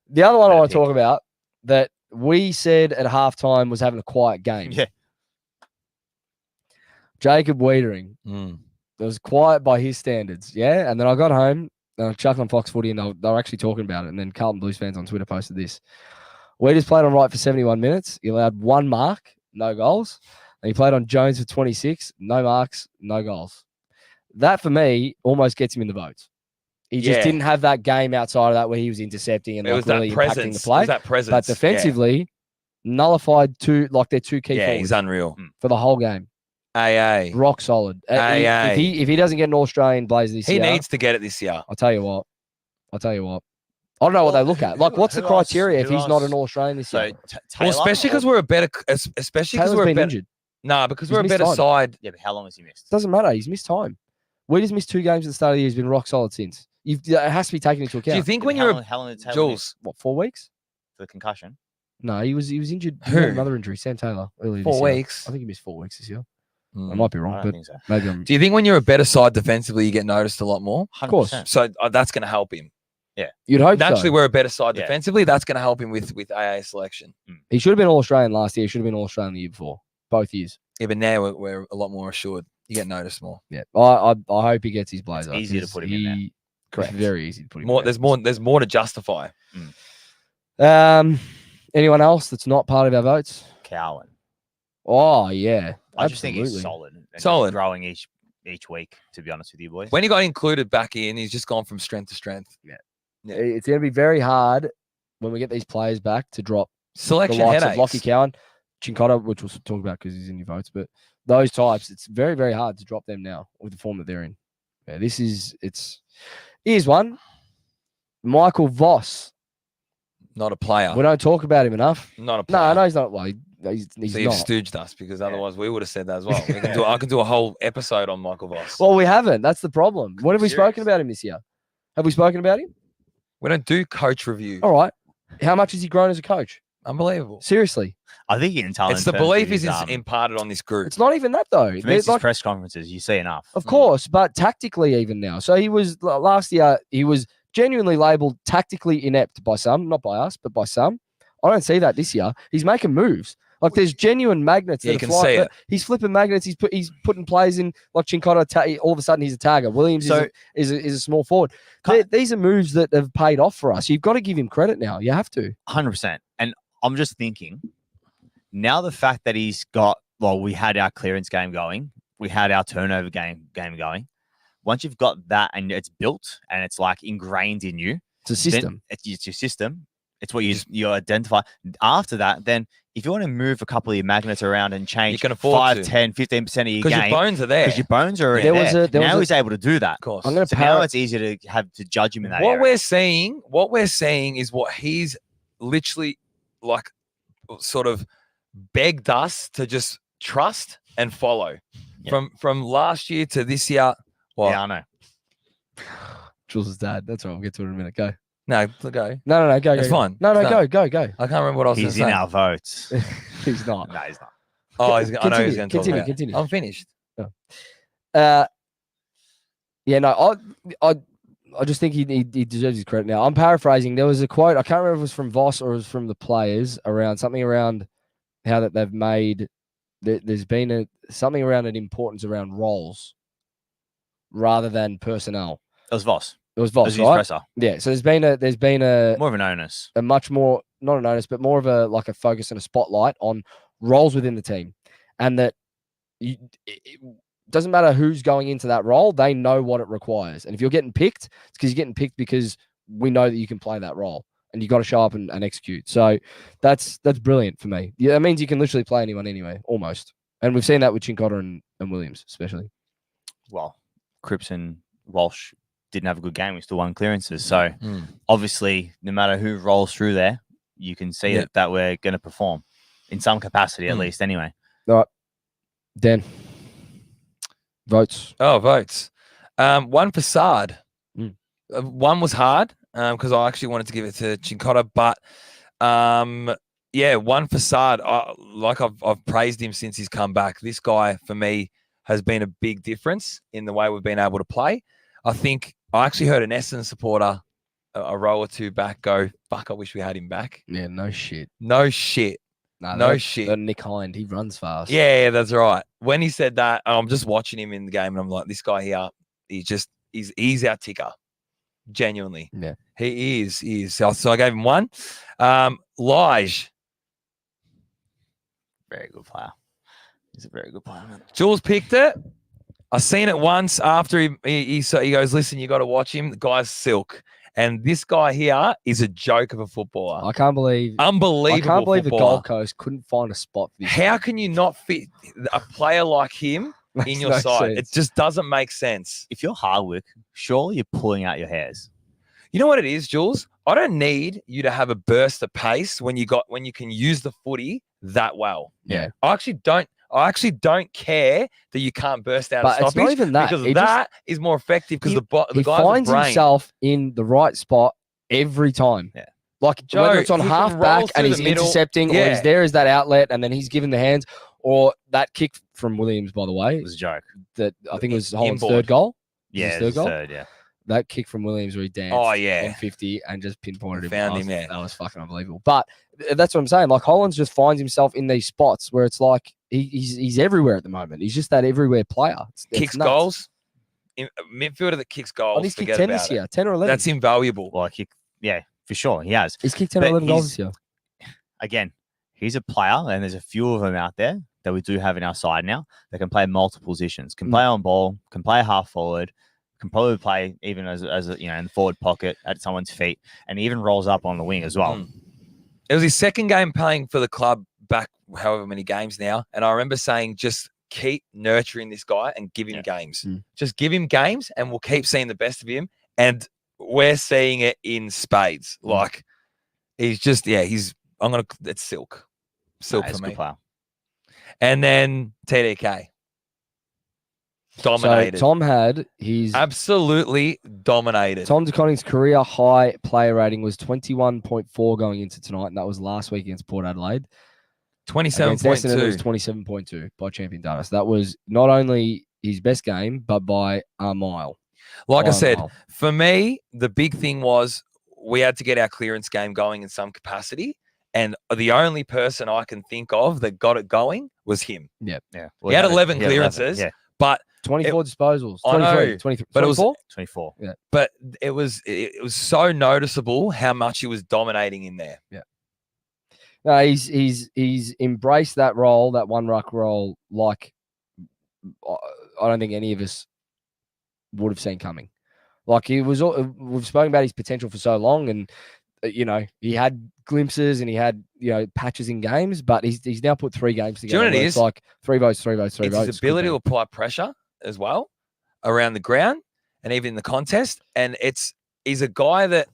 The other one I better want to talk pick. about that we said at halftime was having a quiet game. Yeah. Jacob Wiedering. It was quiet by his standards. Yeah, and then I got home and I chucked on Fox Footy and they were actually talking about it. And then Carlton Blues fans on Twitter posted this. Wieders played on right for 71 minutes. He allowed 1 mark, no goals. And he played on Jones for 26, no marks, no goals. That, for me, almost gets him in the votes. He just didn't have that game outside of that where he was intercepting and it was really that impacting presence. the play. It was that presence. But defensively, nullified their 2 key yeah, forwards he's unreal. for the whole game. AA. Rock solid. AA. If he doesn't get an All-Australian Blazer this year, He needs to get it this year. I'll tell you what. I don't know what they look at. Like, what's the who else- criteria if who he's not else? an All-Australian this So year? Well, Taylor, especially because we're a better, especially because Taylor's we're a been better. injured. Nah, because He's we're a missed better time. side. Yeah, but how long has he missed? Doesn't matter. He's missed time. We just missed 2 games at the start of the year. He's been rock solid since. It has to be taken into account. Do you think Yeah, when but you're how long did Taylor miss Jules What, 4 weeks? for the concussion? No, he was injured. He Who? had another injury. Sam Taylor earlier 4 this year. weeks? I think he missed 4 weeks this year. I Mm. might be I wrong, don't but think so. maybe I'm. Do you think when you're a better side defensively, you get noticed a lot more? Of course. 100%. So that's going to help him. You'd hope Naturally, so. we're a better side Yeah. defensively. That's going to help him with AA selection. He should have been All-Australian last year. He should have been All-Australian the year before. Both years. Yeah, but now we're a lot more assured. You get noticed more. Yeah. I hope he gets his Blazer. easier to 'cause put him in there. Correct. Very easy to put him More. in There's more to justify. there. Anyone else that's not part of our votes? Cowan. Oh, yeah. I just think he's absolutely. solid. And he's Solid. growing each week, to be honest with you, boys. When he got included back in, he's just gone from strength to strength. Yeah. It's going to be very hard when we get these players back to drop Selection the likes headaches. of Lockie Cowan, Chincotta, which we'll talk about because he's in your votes. But those types, it's very, very hard to drop them now with the form that they're in. Yeah, here's one. Michael Voss. Not a player. We don't talk about him enough. Not a No, player. I know he's not. Well, he's So you've not. stooged us because otherwise we would have said that as well. I can do a whole episode on Michael Voss. Well, we haven't. That's the problem. When have we spoken serious. about him this year? Have we spoken about him? We don't do coach review. All right. How much has he grown as a coach? Unbelievable. Seriously. I think you can tell. It's the belief is imparted on this group. It's not even that, though. For me, They're it's his like- press conferences. You see enough. Of course, but tactically even now. So he was last year, he was genuinely labelled tactically inept by some, not by us, but by some. I don't see that this year. He's making moves. Like there's genuine magnets. Yeah, that you are can flying- see it. He's flipping magnets. He's putting players in like Chincotta. All of a sudden, he's a tagger. Williams So- is a small forward. These are moves that have paid off for us. You've got to give him credit now. You have to. 100%. And I'm just thinking, now the fact that he's got, well, we had our clearance game going, we had our turnover game going. Once you've got that and it's built and it's like ingrained in you, It's a system. it's your system. It's what you identify. After that, then if you want to move a couple of your magnets around and change can afford 5, to. 10, 15% of your Because your game, bones are there. because your bones are already There was there. a- there Now was he's able to do that. Of course. I'm going to So now it's easier to have to judge him in that What area. we're seeing is what he's literally like sort of begged us to just trust and follow. Yeah. From last year to this year. Well, Yeah, I know. Jules' dad. That's right. We'll get to it in a minute. Go. no, go. No. Go. It's go. fine. No, It's go. done. Go. I can't remember what I was going He's to in say. our votes. He's not. No, he's not. Oh, I know he's going to talk Continue, about it. continue. I'm finished. Uh, Yeah, no, I just think he deserves his credit now. I'm paraphrasing. There was a quote. I can't remember if it was from Voss or it was from the players around something around how that they've made. There's been something around an importance around roles rather than personnel. It was Voss. It was It Voss, was his right? presser. Yeah. So there's been a More of an onus. much more, not an onus, but more of a focus and a spotlight on roles within the team, and that it doesn't matter who's going into that role, they know what it requires. And if you're getting picked, it's because you're getting picked because we know that you can play that role, and you got to show up and execute. So that's brilliant for me. Yeah, that means you can literally play anyone anyway, almost. And we've seen that with Chincotta and Williams, especially. Well, Cripps and Walsh didn't have a good game. We still won clearances. So obviously, no matter who rolls through there, you can see that we're going to perform in some capacity, at least anyway. All right. Dan. Votes. Oh, votes. One facade. One was hard because I actually wanted to give it to Chincotta, but one facade. I've praised him since he's come back. This guy for me has been a big difference in the way we've been able to play. I think I actually heard an Essendon supporter a row or two back go, "Fuck, I wish we had him back." Yeah, no shit. No shit. No shit. Nick Hind, he runs fast. Yeah, that's right. When he said that, I'm just watching him in the game and I'm like, this guy here, he's our ticker. Genuinely. Yeah. He is. So I gave him one. Lige. Very good player. He's a very good player. Jules picked it. I seen it once after he goes, listen, you got to watch him. The guy's silk. And this guy here is a joke of a footballer. I can't believe. Unbelievable. I can't believe the footballer. Gold Coast couldn't find a spot for this. How can you not fit a player like him in your side? Sense. It just doesn't make sense. If you're Hardwick, surely you're pulling out your hairs. You know what it is, Jules? I don't need you to have a burst of pace when you can use the footy that well. Yeah. I actually don't care that you can't burst out But of it's not stoppage even that. because It that is more effective because the he guy's finds brain. himself in the right spot every time. Yeah. Like Joe, whether it's on he can half roll back and through he's the middle. intercepting, or Yeah. he's there as that outlet, and then he's giving the hands, or that kick from Williams, by the way, It was a joke. that I think was Holland's Inboard. third goal. Yeah, his it was third goal? third, yeah. That kick from Williams where he danced Oh, yeah. on 50 and just pinpointed him. Found That him, was- yeah. That was fucking unbelievable. But that's what I'm saying. Like Hollands just finds himself in these spots where it's like he's everywhere at the moment. He's just that everywhere player. It's Kicks nuts. goals. Midfielder that kicks goals. Oh, he's kicked forget 10 about this it. year, 10 or 11. That's invaluable. Well, yeah, for sure, he has. He's kicked 10 or But 11 goals he's- this year. Again, he's a player, and there's a few of them out there that we do have in our side now that can play multiple positions, can play on ball, can play half forward, can probably play even as a, in the forward pocket at someone's feet, and even rolls up on the wing as well. It was his second game playing for the club back however many games now. And I remember saying, just keep nurturing this guy and give him games. Just give him games and we'll keep seeing the best of him. And we're seeing it in spades. Like he's just, it's silk. Silk He's for a good me. player. And then TDK. Dominated. So Tom had his Absolutely dominated. Tom DeConning's career high player rating was 21.4 going into tonight, and that was last week against Port Adelaide. Against Essendon, it was 27.2. 27.2 by champion data. So that was not only his best game, but by a mile. Like By I a said, mile. for me, the big thing was we had to get our clearance game going in some capacity. And the only person I can think of that got it going was him. Yeah. He had 11 clearances, Yeah, but 24 disposals. I know, 23, 23, but it was- 24? 24. but it was so noticeable how much he was dominating in there. No, he's embraced that role, that one ruck role, like I don't think any of us would have seen coming. Like we've spoken about his potential for so long, and he had glimpses and he had patches in games, but he's now put 3 games you together. know what it where is? it's like 3 votes, 3 votes, 3 It's votes. his ability to apply pressure as well around the ground and even in the contest. And he's a guy that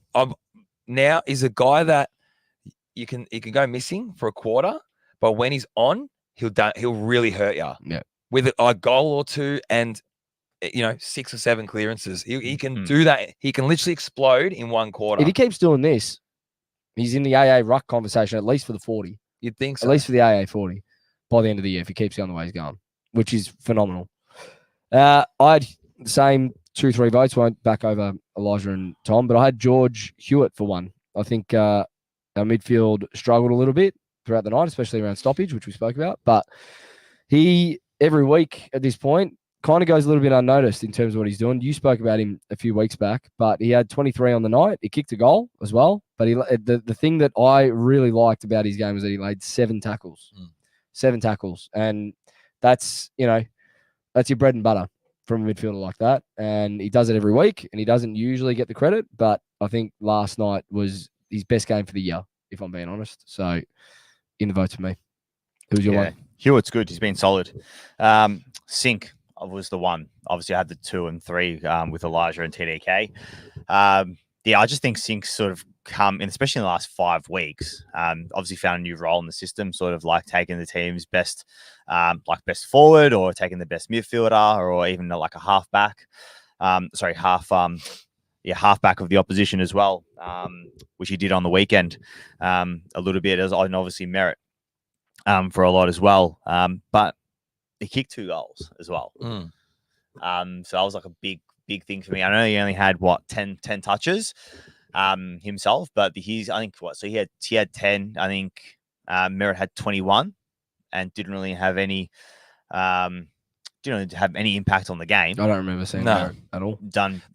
you can go missing for a quarter, but when he's on, he'll really hurt you. Yeah. With a goal or two and 6 or 7 clearances, he can do that. He can literally explode in one quarter. If he keeps doing this, he's in the AA ruck conversation at least for the 40. You'd think so. At least for the AA 40 by the end of the year if he keeps going the way he's going, which is phenomenal. I had the same 2-3 votes. Won't back over Elijah and Tom, but I had George Hewitt for one. I think our midfield struggled a little bit throughout the night, especially around stoppage, which we spoke about. But he, every week at this point, kind of goes a little bit unnoticed in terms of what he's doing. You spoke about him a few weeks back, but he had 23 on the night. He kicked a goal as well. But the thing that I really liked about his game was that he laid 7 tackles. 7 tackles. And that's, that's your bread and butter from a midfielder like that. And he does it every week, and he doesn't usually get the credit. But I think last night was his best game for the year, if I'm being honest. So in the votes for me. Who's your one? Hewitt's good. He's been solid. Sink was the one. Obviously, I had the 2 and 3 with Elijah and TDK. I just think Sink's sort of come in, especially in the last 5 weeks. Obviously, found a new role in the system, sort of like taking the team's best, best forward, or taking the best midfielder, or even like a halfback. Halfback of the opposition as well, which he did on the weekend a little bit, and obviously merit for a lot as well. But he kicked 2 goals as well. So that was like a big thing for me. I know he only had 10 touches himself, but he had 10. I think Merritt had 21 and didn't really have any impact on the game. I don't remember seeing that at all.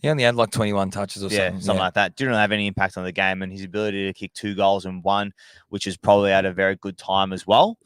He only had like 21 touches or something. Like that. Didn't really have any impact on the game, and his ability to kick 2 goals in one, which is probably at a very good time as well.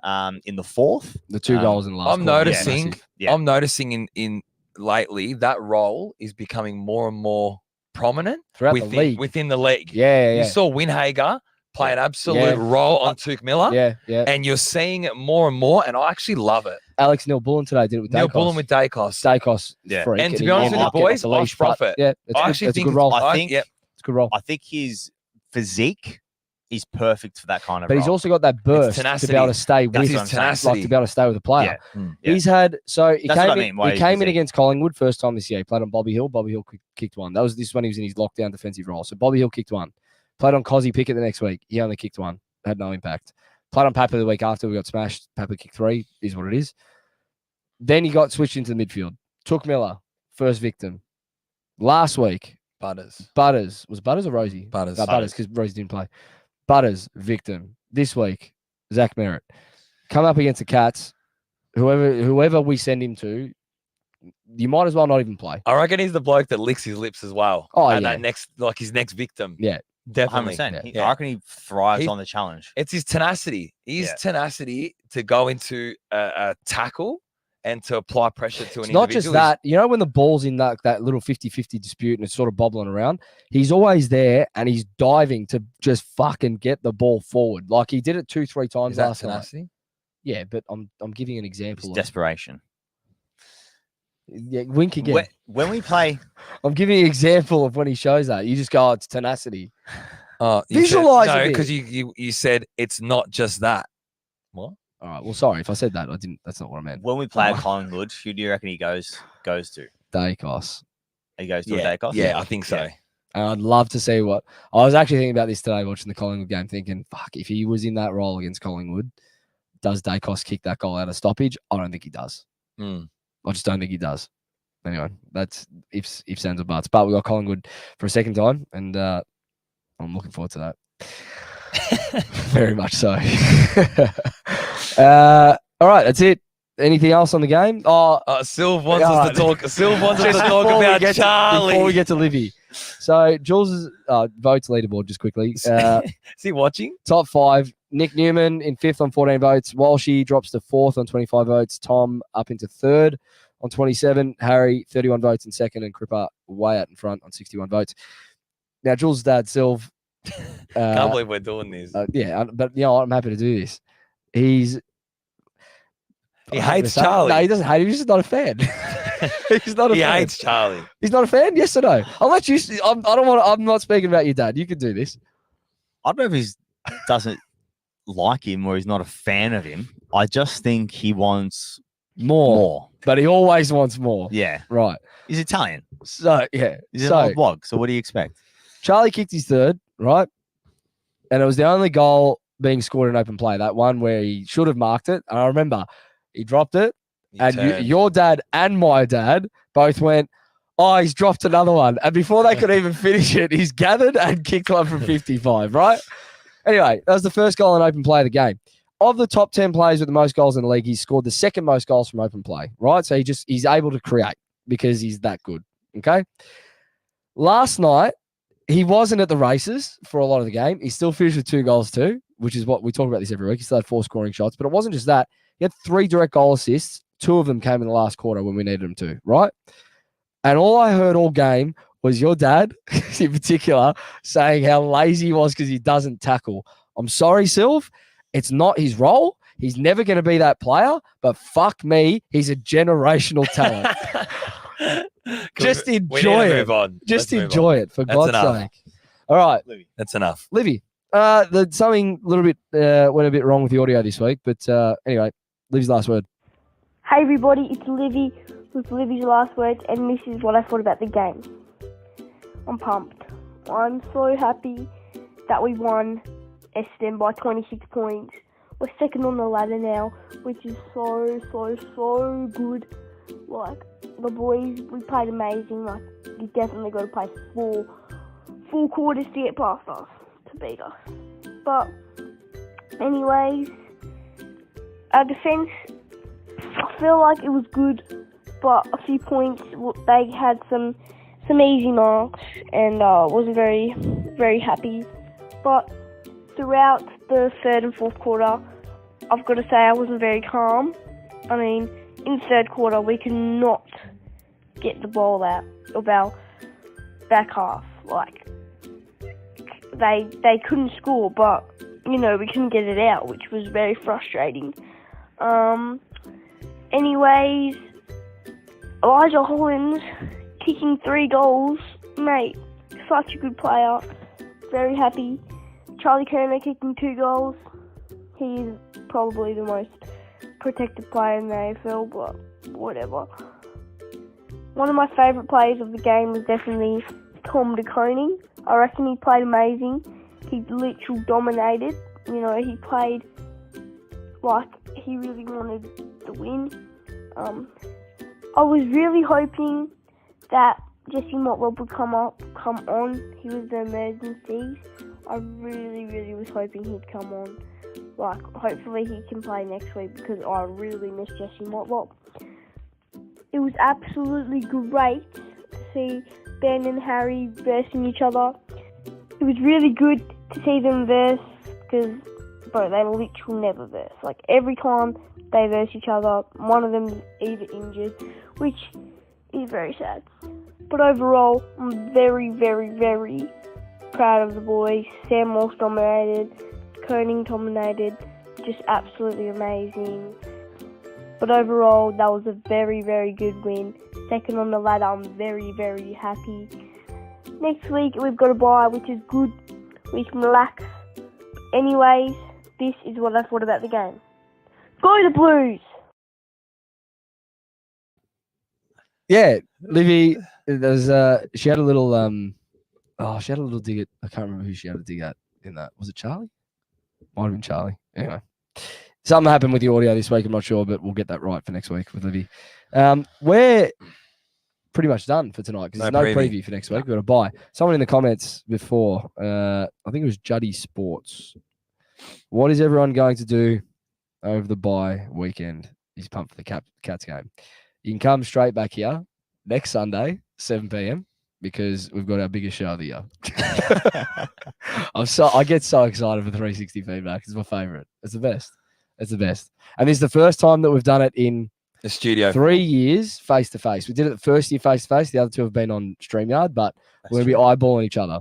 In the fourth, the 2 goals in the last. I'm noticing in lately that role is becoming more and more prominent throughout the league. Within the league. Yeah. You saw Winhager play an absolute role on Tuke Miller. Yeah. And you're seeing it more and more, and I actually love it. Alex Neil-Bullen today did it with Dacos. Neil-Bullen with Dacos. Dacos, freak. And to be honest with the boys, I profit. Yeah, it's a good role. It's a good role. I think his physique is perfect for that kind of But role. he's also got that burst to be able to stay with tenacity. to be able to stay with a player. He's had he came in against Collingwood first time this year. He played on Bobby Hill. Bobby Hill kicked one. This is when he was in his lockdown defensive role. So Bobby Hill kicked one. Played on Cozzy Pickett the next week. He only kicked one. Had no impact. Played on Papa the week after. We got smashed. Papa kicked 3. Is what it is. Then he got switched into the midfield. Took Miller, first victim. Last week, Butters. Was it Butters or Rosie? Butters. Butters, because Rosie didn't play. Butters, victim. This week, Zach Merritt. Come up against the Cats. Whoever we send him to, you might as well not even play. I reckon he's the bloke that licks his lips as well. His next victim. Yeah. Definitely. 100%. I reckon he thrives on the challenge. It's his tenacity. Tenacity to go into a tackle and to apply pressure to an individual. Not just that. When the ball's in that little 50-50 dispute and it's sort of bobbling around, he's always there and he's diving to just fucking get the ball forward. Like he did it 2-3 times last night. Yeah, but I'm giving an example. It's desperation. Yeah, wink again. When we play, I'm giving you an example of when he shows that. You just go, it's tenacity. Visualize it. No, because you said it's not just that. What? All right. Well, sorry if I said that. I didn't. That's not what I meant. When we play at Collingwood, who do you reckon he goes to? Dacos. He goes to Dacos? Yeah, I think so. Yeah. And I'd love to see what I was actually thinking about this today, watching the Collingwood game, thinking, fuck, if he was in that role against Collingwood, does Dacos kick that goal out of stoppage? I don't think he does. I just don't think he does. Anyway, that's ifs, ands, or buts. But we got Collingwood for a second time, and I'm looking forward to that. Very much so. All right, that's it. Anything else on the game? Silv wants us to talk. Silv wants us to talk about Charlie before we get to Libby. So Jules' votes leaderboard just quickly. Is he watching? Top 5. Nick Newman in 5th on 14 votes. Walshy drops to 4th on 25 votes. Tom up into 3rd on 27. Harry 31 votes in 2nd, and Cripper way out in front on 61 votes. Now Jules' dad Silv. Can't believe we're doing this. But I'm happy to do this. He hates Charlie. No, he doesn't hate him. He's just not a fan. He's not a fan. He hates Charlie. He's not a fan? Yes or no? I'll let you. I'm not speaking about your dad. You can do this. I don't know if he doesn't like him or he's not a fan of him. I just think he wants more. But he always wants more. Yeah. Right. He's Italian. So, yeah. He's an old blog. So what do you expect? Charlie kicked his 3rd, right? And it was the only goal being scored in open play. That one where he should have marked it. And I remember he dropped it. Your dad and my dad both went, Oh, he's dropped another one. And before they could even finish it, he's gathered and kicked one from 55, right? Anyway, that was the first goal in open play of the game. Of the top 10 players with the most goals in the league, he's scored the second most goals from open play, right? So he's able to create because he's that good, okay? Last night, he wasn't at the races for a lot of the game. He still finished with 2 goals too, which is what we talk about this every week. He still had 4 scoring shots, but it wasn't just that. He had 3 direct goal assists. 2 of them came in the last quarter when we needed him to, right? And all I heard all game was your dad, in particular, saying how lazy he was because he doesn't tackle. I'm sorry, Sylv. It's not his role. He's never going to be that player, but fuck me, he's a generational talent. Just enjoy it. Just enjoy it, for God's sake. All right. Libby. That's enough. Libby, something a little bit went a bit wrong with the audio this week, but anyway, Libby's last word. Hey everybody, it's Libby with Libby's last words, and this is what I thought about the game. I'm pumped. I'm so happy that we won Essendon by 26 points. We're second on the ladder now, which is so good. Like, the boys, we played amazing. Like, you definitely got to play full quarters to get past us, to beat us. But, anyways, our defence, I feel like it was good, but a few points, they had some easy marks, and wasn't very happy. But throughout the third and fourth quarter, I've got to say I wasn't very calm. I mean, in the third quarter, we could not get the ball out of our back half. Like, they couldn't score, but, we couldn't get it out, which was very frustrating. Anyways, Elijah Hollins kicking 3 goals, mate, such a good player. Very happy. Charlie Kerner kicking 2 goals. He's probably the most protected player in the AFL, but whatever. One of my favourite players of the game was definitely Tom De Koning. I reckon he played amazing. He literally dominated. He played like he really wanted the win. I was really hoping that Jesse Motwell would come on. He was the emergency. I really was hoping he'd come on. Like, hopefully he can play next week because I really miss Jesse Motwell. It was absolutely great to see Ben and Harry versing each other. It was really good to see them verse because, bro, they literally never verse. Like, every time they verse each other, one of them is either injured, which is very sad. But overall, I'm very proud of the boys. Sam Moss dominated, Koning dominated, just absolutely amazing. But overall, that was a very good win. Second on the ladder, I'm very happy. Next week, we've got a bye, which is good. We can relax. Anyways, this is what I thought about the game. Go the Blues! Yeah, Libby, she had a little dig at, I can't remember who she had a dig at in that. Was it Charlie? Might have been Charlie. Anyway, something happened with the audio this week. I'm not sure, but we'll get that right for next week with Libby. We're pretty much done for tonight because there's no preview for next week. We've got a bye. Someone in the comments before, I think it was Juddy Sports. What is everyone going to do over the bye weekend? He's pumped for the Cats game. You can come straight back here next Sunday, 7 p.m, because we've got our biggest show of the year. I get so excited for 360 feedback. It's my favorite. It's the best. And this is the first time that we've done it in the studio. 3 years face to face. We did it the first year face to face. The other 2 have been on StreamYard, but we're going to be eyeballing each other.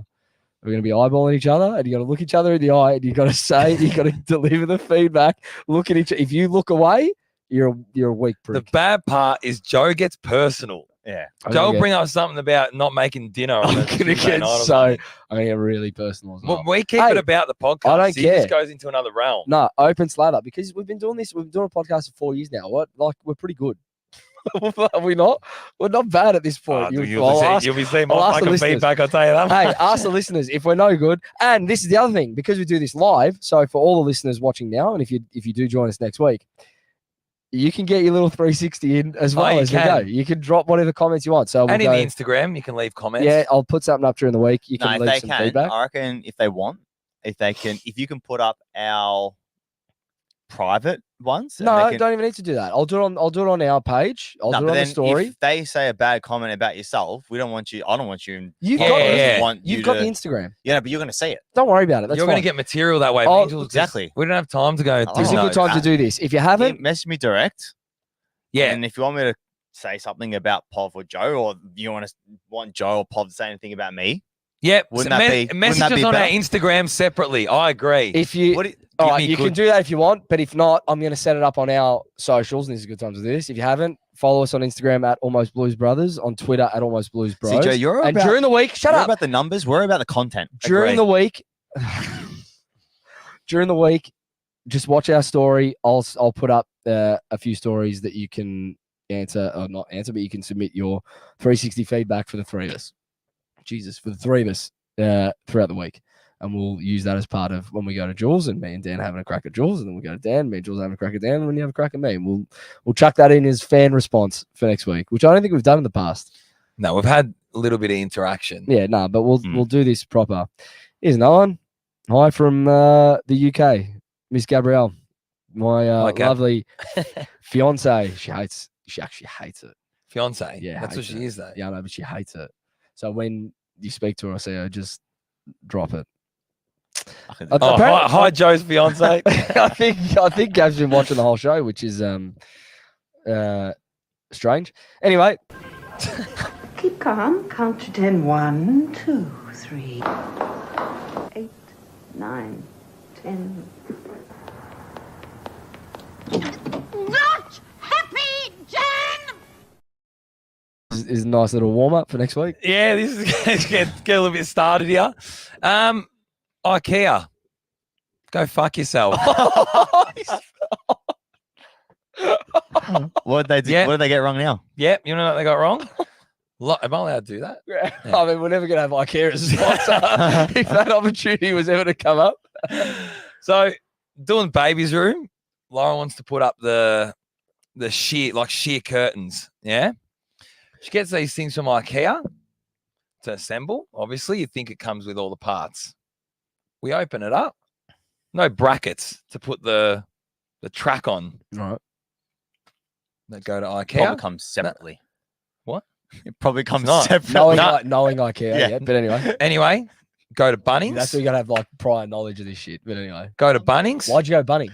We're going to be eyeballing each other, and you got to look each other in the eye, and you got to say, you got to deliver the feedback. Look at each. If you look away, you're a weak prick. The bad part is Joe gets personal. Yeah. Joe will bring up something about not making dinner. I'm going to get really personal as well. We keep it about the podcast. I don't care. This goes into another realm. No, open slather, because we've been doing this. We've been doing a podcast for 4 years now. We're pretty good. Are we not? We're not bad at this point. You'll be seeing my fucking feedback, I'll tell you that. Hey, ask the listeners if we're no good. And this is the other thing, because we do this live, so for all the listeners watching now, and if you do join us next week, you can get your little 360 in as well you as we go. can. You can drop whatever comments you want. So we'll And in go, the Instagram, you can leave comments. yeah, I'll put something up during the week. You No, can if leave they some can, feedback. I reckon if they want, if you can put up our private ones. and No, they can, don't even need to do that. I'll do it on our page. I'll No, do but it on the then story. if they say a bad comment about yourself, we don't want you. I don't want you. You've Yeah, got yeah, yeah. Want You've you got to, the Instagram. Yeah, but you're going to see it. Don't worry about it. That's You're going to fine. get material that way. Oh, Angel, just- exactly. We don't have time to go. Oh, This is a no, good time to that- do this. If you haven't, Message me direct. yeah, And if you want me to say something about Pov or Joe, or you want Joe or Pov to say anything about me, Yep. Wouldn't that be- wouldn't message that us be on our better? Instagram separately. I agree. if you what do you- all give right, me you can good- do that if you want, but if not, I'm going to set it up on our socials, and this is a good time to do this. If you haven't, follow us on Instagram at Almost Blues Brothers, on Twitter at Almost Blues Bros. See, Joe, you're and about, during the week, shut you're up. about the numbers. We're about the content. During the week, just watch our story. I'll put up a few stories that you can answer, or not answer, but you can submit your 360 feedback for the three of us. Jesus, for the three of us throughout the week. And we'll use that as part of when we go to Jules, and me and Dan having a crack at Jules, and then we go to Dan, me and Jules having a crack at Dan, and then you have a crack at me. And we'll chuck that in as fan response for next week, which I don't think we've done in the past. No, we've had a little bit of interaction. Yeah, no, but we'll Mm. do this proper. Here's another one. Hi from the UK, Miss Gabrielle, my Hi, Gab. lovely fiance. She actually hates it. Fiance. Yeah, That's what hates she it. is, though. Yeah, I know, but she hates it. So when you speak to her, I say, "Oh, just drop it." Fucking- Uh, Oh, Apparently- hi, Joe's fiance. I think Gab's been watching the whole show, which is strange. Anyway, Keep calm. Count to 10. 1, 2, 3, 8, 9, 10. Not happy, Jen! is a nice little warm up for next week. Yeah, this is get a little bit started here. Ikea. Go fuck yourself. What did they do? Yeah. What did they get wrong now? Yep, you know what they got wrong? Am I allowed to do that? I mean, we're never going to have Ikea as a sponsor if that opportunity was ever to come up. So, doing baby's room, Laura wants to put up the sheer curtains. Yeah, she gets these things from IKEA to assemble. Obviously, you think it comes with all the parts. We open it up, no brackets to put the track on Right. that go to Probably IKEA. comes separately. What? It probably comes not. separately. Knowing IKEA, Yeah. yeah. But anyway, Anyway, go to Bunnings. that's where you got to have like prior knowledge of this shit. But anyway, Go to Bunnings why'd you go Bunnings?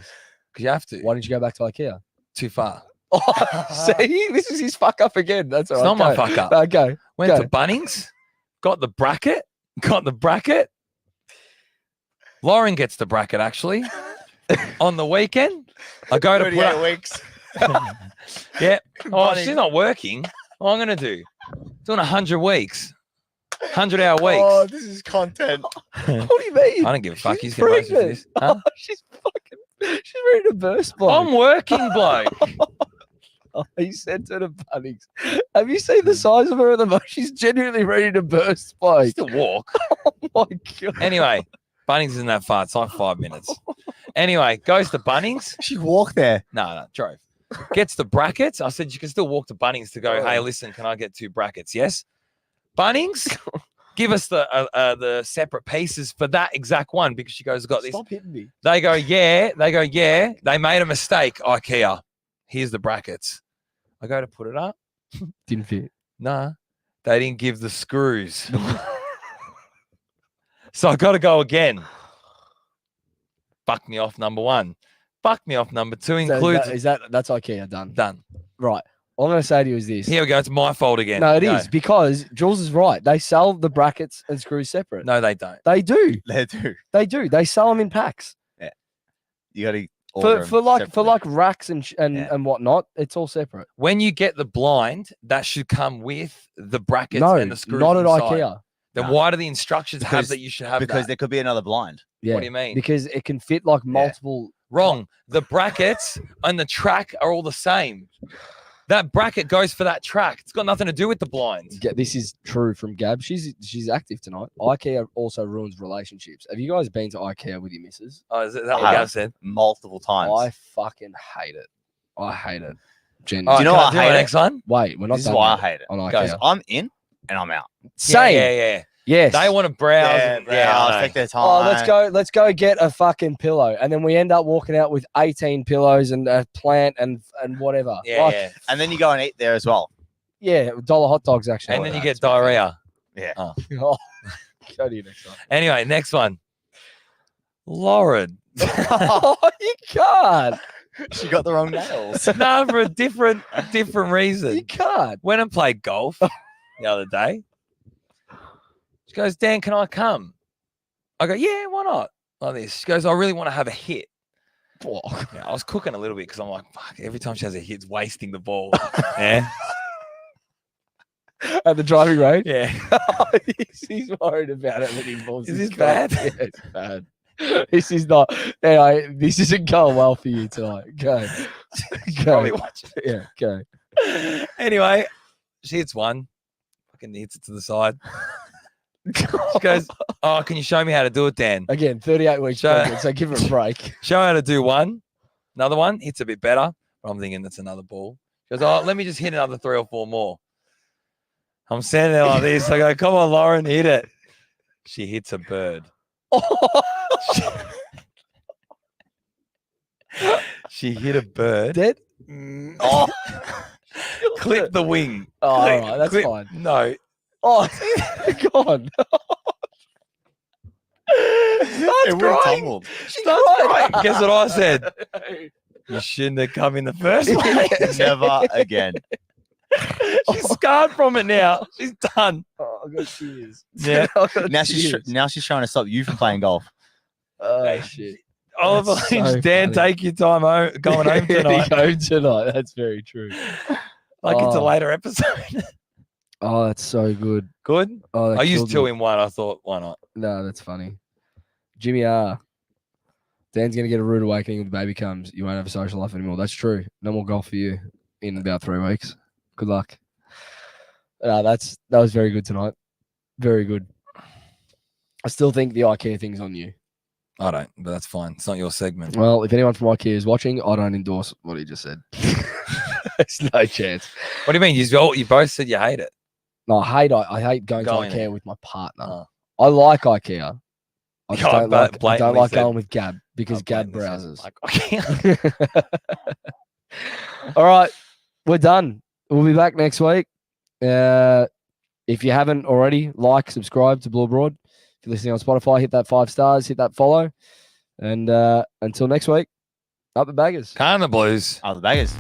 because you have to. Why didn't you go back to IKEA? Too far. Oh, see, this is his fuck up again. That's all It's right. not my Go. fuck up. Okay. Went Go. to Bunnings, got the bracket. Lauren gets the bracket actually. On the weekend, I go to put 38 up, weeks. yeah. Oh, Bunnings. she's not working. What am I gonna do? Doing 100 weeks, 100-hour weeks. Oh, this is content. What do you mean? I don't give a fuck. She's He's gonna post pregnant. this. Huh? Oh, she's ready to burst, bloke. I'm working, bloke. Oh, he sent her to Bunnings. Have you seen the size of her at the moment? She's genuinely ready to burst, bloke. Still walk. Oh my god. Anyway, Bunnings isn't that far. It's like 5 minutes. Anyway, goes to Bunnings. She walked there. No, drove. Gets the brackets. I said you can still walk to Bunnings to go. Hey, listen, can I get 2 brackets? Yes. Bunnings, give us the separate pieces for that exact one because she goes, got this. Stop hitting me. They go, yeah. They go, yeah. They made a mistake. IKEA. Here's the brackets. I go to put it up. Didn't fit. Nah, they didn't give the screws. So I got to go again. Fuck me off, number 1. Fuck me off, number 2 So includes that's IKEA done. done. Right. All I'm going to say to you is this. Here we go. It's my fault again. No, it Go. is because Jules is right. They sell the brackets and screws separate. No, they don't. They do. They do. They do. They sell them in packs You got to for like racks and Yeah. and whatnot. It's all separate. When you get the blind, that should come with the brackets No, and the screws. not at inside. IKEA. Then No. why do the instructions have Because- that you should have because that? there could be another blind. Yeah. What do you mean? Because it can fit like multiple. Wrong. The brackets and the track are all the same. That bracket goes for that track. It's got nothing to do with the blinds. This is true from Gab. She's active tonight. IKEA also ruins relationships. Have you guys been to IKEA with your missus? Oh, is that what I Gav have. said? Multiple times. I fucking hate it. I hate it. All Genuinely. right, you know can what I my hate next one? Wait, we're not This is done why I yet hate it. on Because IKEA. I'm in and I'm out. Same. Yeah. Yes. They want to browse. and, Browse, I take know. their time. Oh, let's go get a fucking pillow, and then we end up walking out with 18 pillows and a plant and whatever. Yeah, Like, yeah. And then you go and eat there as well. yeah, dollar hot dogs actually. And then you That's get diarrhea. Yeah. Oh, go to you next one. Anyway, next one. Lauren. Oh, you can't. She got the wrong nails. No, for a different You reason. can't. Went and played golf the other day. She goes, Dan, can I come? I go, yeah, why not? Like this. She goes, I really want to have a hit. Oh, Yeah, I was cooking a little bit because I'm like, fuck, every time she has a hit, it's wasting the ball. Yeah. at the driving range. Yeah. He's worried about it when he balls. Is his this car. bad? Yeah, it's bad. This is not. Anyway, this isn't going well for you tonight. Go. Probably Go. watch Yeah, go. it. Anyway, she hits one. Fucking hits it to the side. She goes, oh, can you show me how to do it, Dan? Again, 38 weeks Show- pregnant, so give her a break. Show her how to do one. Another one hits a bit better. But I'm thinking that's another ball. She goes, oh, let me just hit another 3 or 4 more. I'm standing there like this. I go, come on, Lauren, hit it. She hits a bird. She hit a bird. Dead? Oh, clip the wing. Oh, all Clip- right, that's clip- fine. No. Oh, God. It would have crying. tumbled. She starts crying. Guess what I said? You shouldn't have come in the first place. Never again. She's scarred from it now. She's done. Oh, I got tears. Yeah. I got Now she's tears. trying to stop you from playing golf. Oh, Hey, shit. Oliver That's Lynch, so Dan, funny. take your time home, going home tonight. Home tonight. That's very true. Like it's a Oh. later episode. Oh, that's so good. Good. Oh, that I used killed 2 me. in 1. I thought, why not? No, that's funny. Jimmy R. Dan's going to get a rude awakening when the baby comes. You won't have a social life anymore. That's true. No more golf for you in about 3 weeks. Good luck. That was very good tonight. Very good. I still think the IKEA thing's on you. I don't, but that's fine. It's not your segment. Well, if anyone from IKEA is watching, I don't endorse what he just said. There's no chance. What do you mean? You both said you hate it. No, I hate going to Going IKEA there. with my partner. Oh. I like IKEA. I just Yeah, don't but like, I don't blatantly like said- going with Gab because I Gab blatantly said, browses. Like, I can't. All right, we're done. We'll be back next week. If you haven't already, like, subscribe to Blue Abroad. If you're listening on Spotify, hit that 5 stars, hit that follow. And until next week, up the baggers. Kind of blues. Oh, the baggers.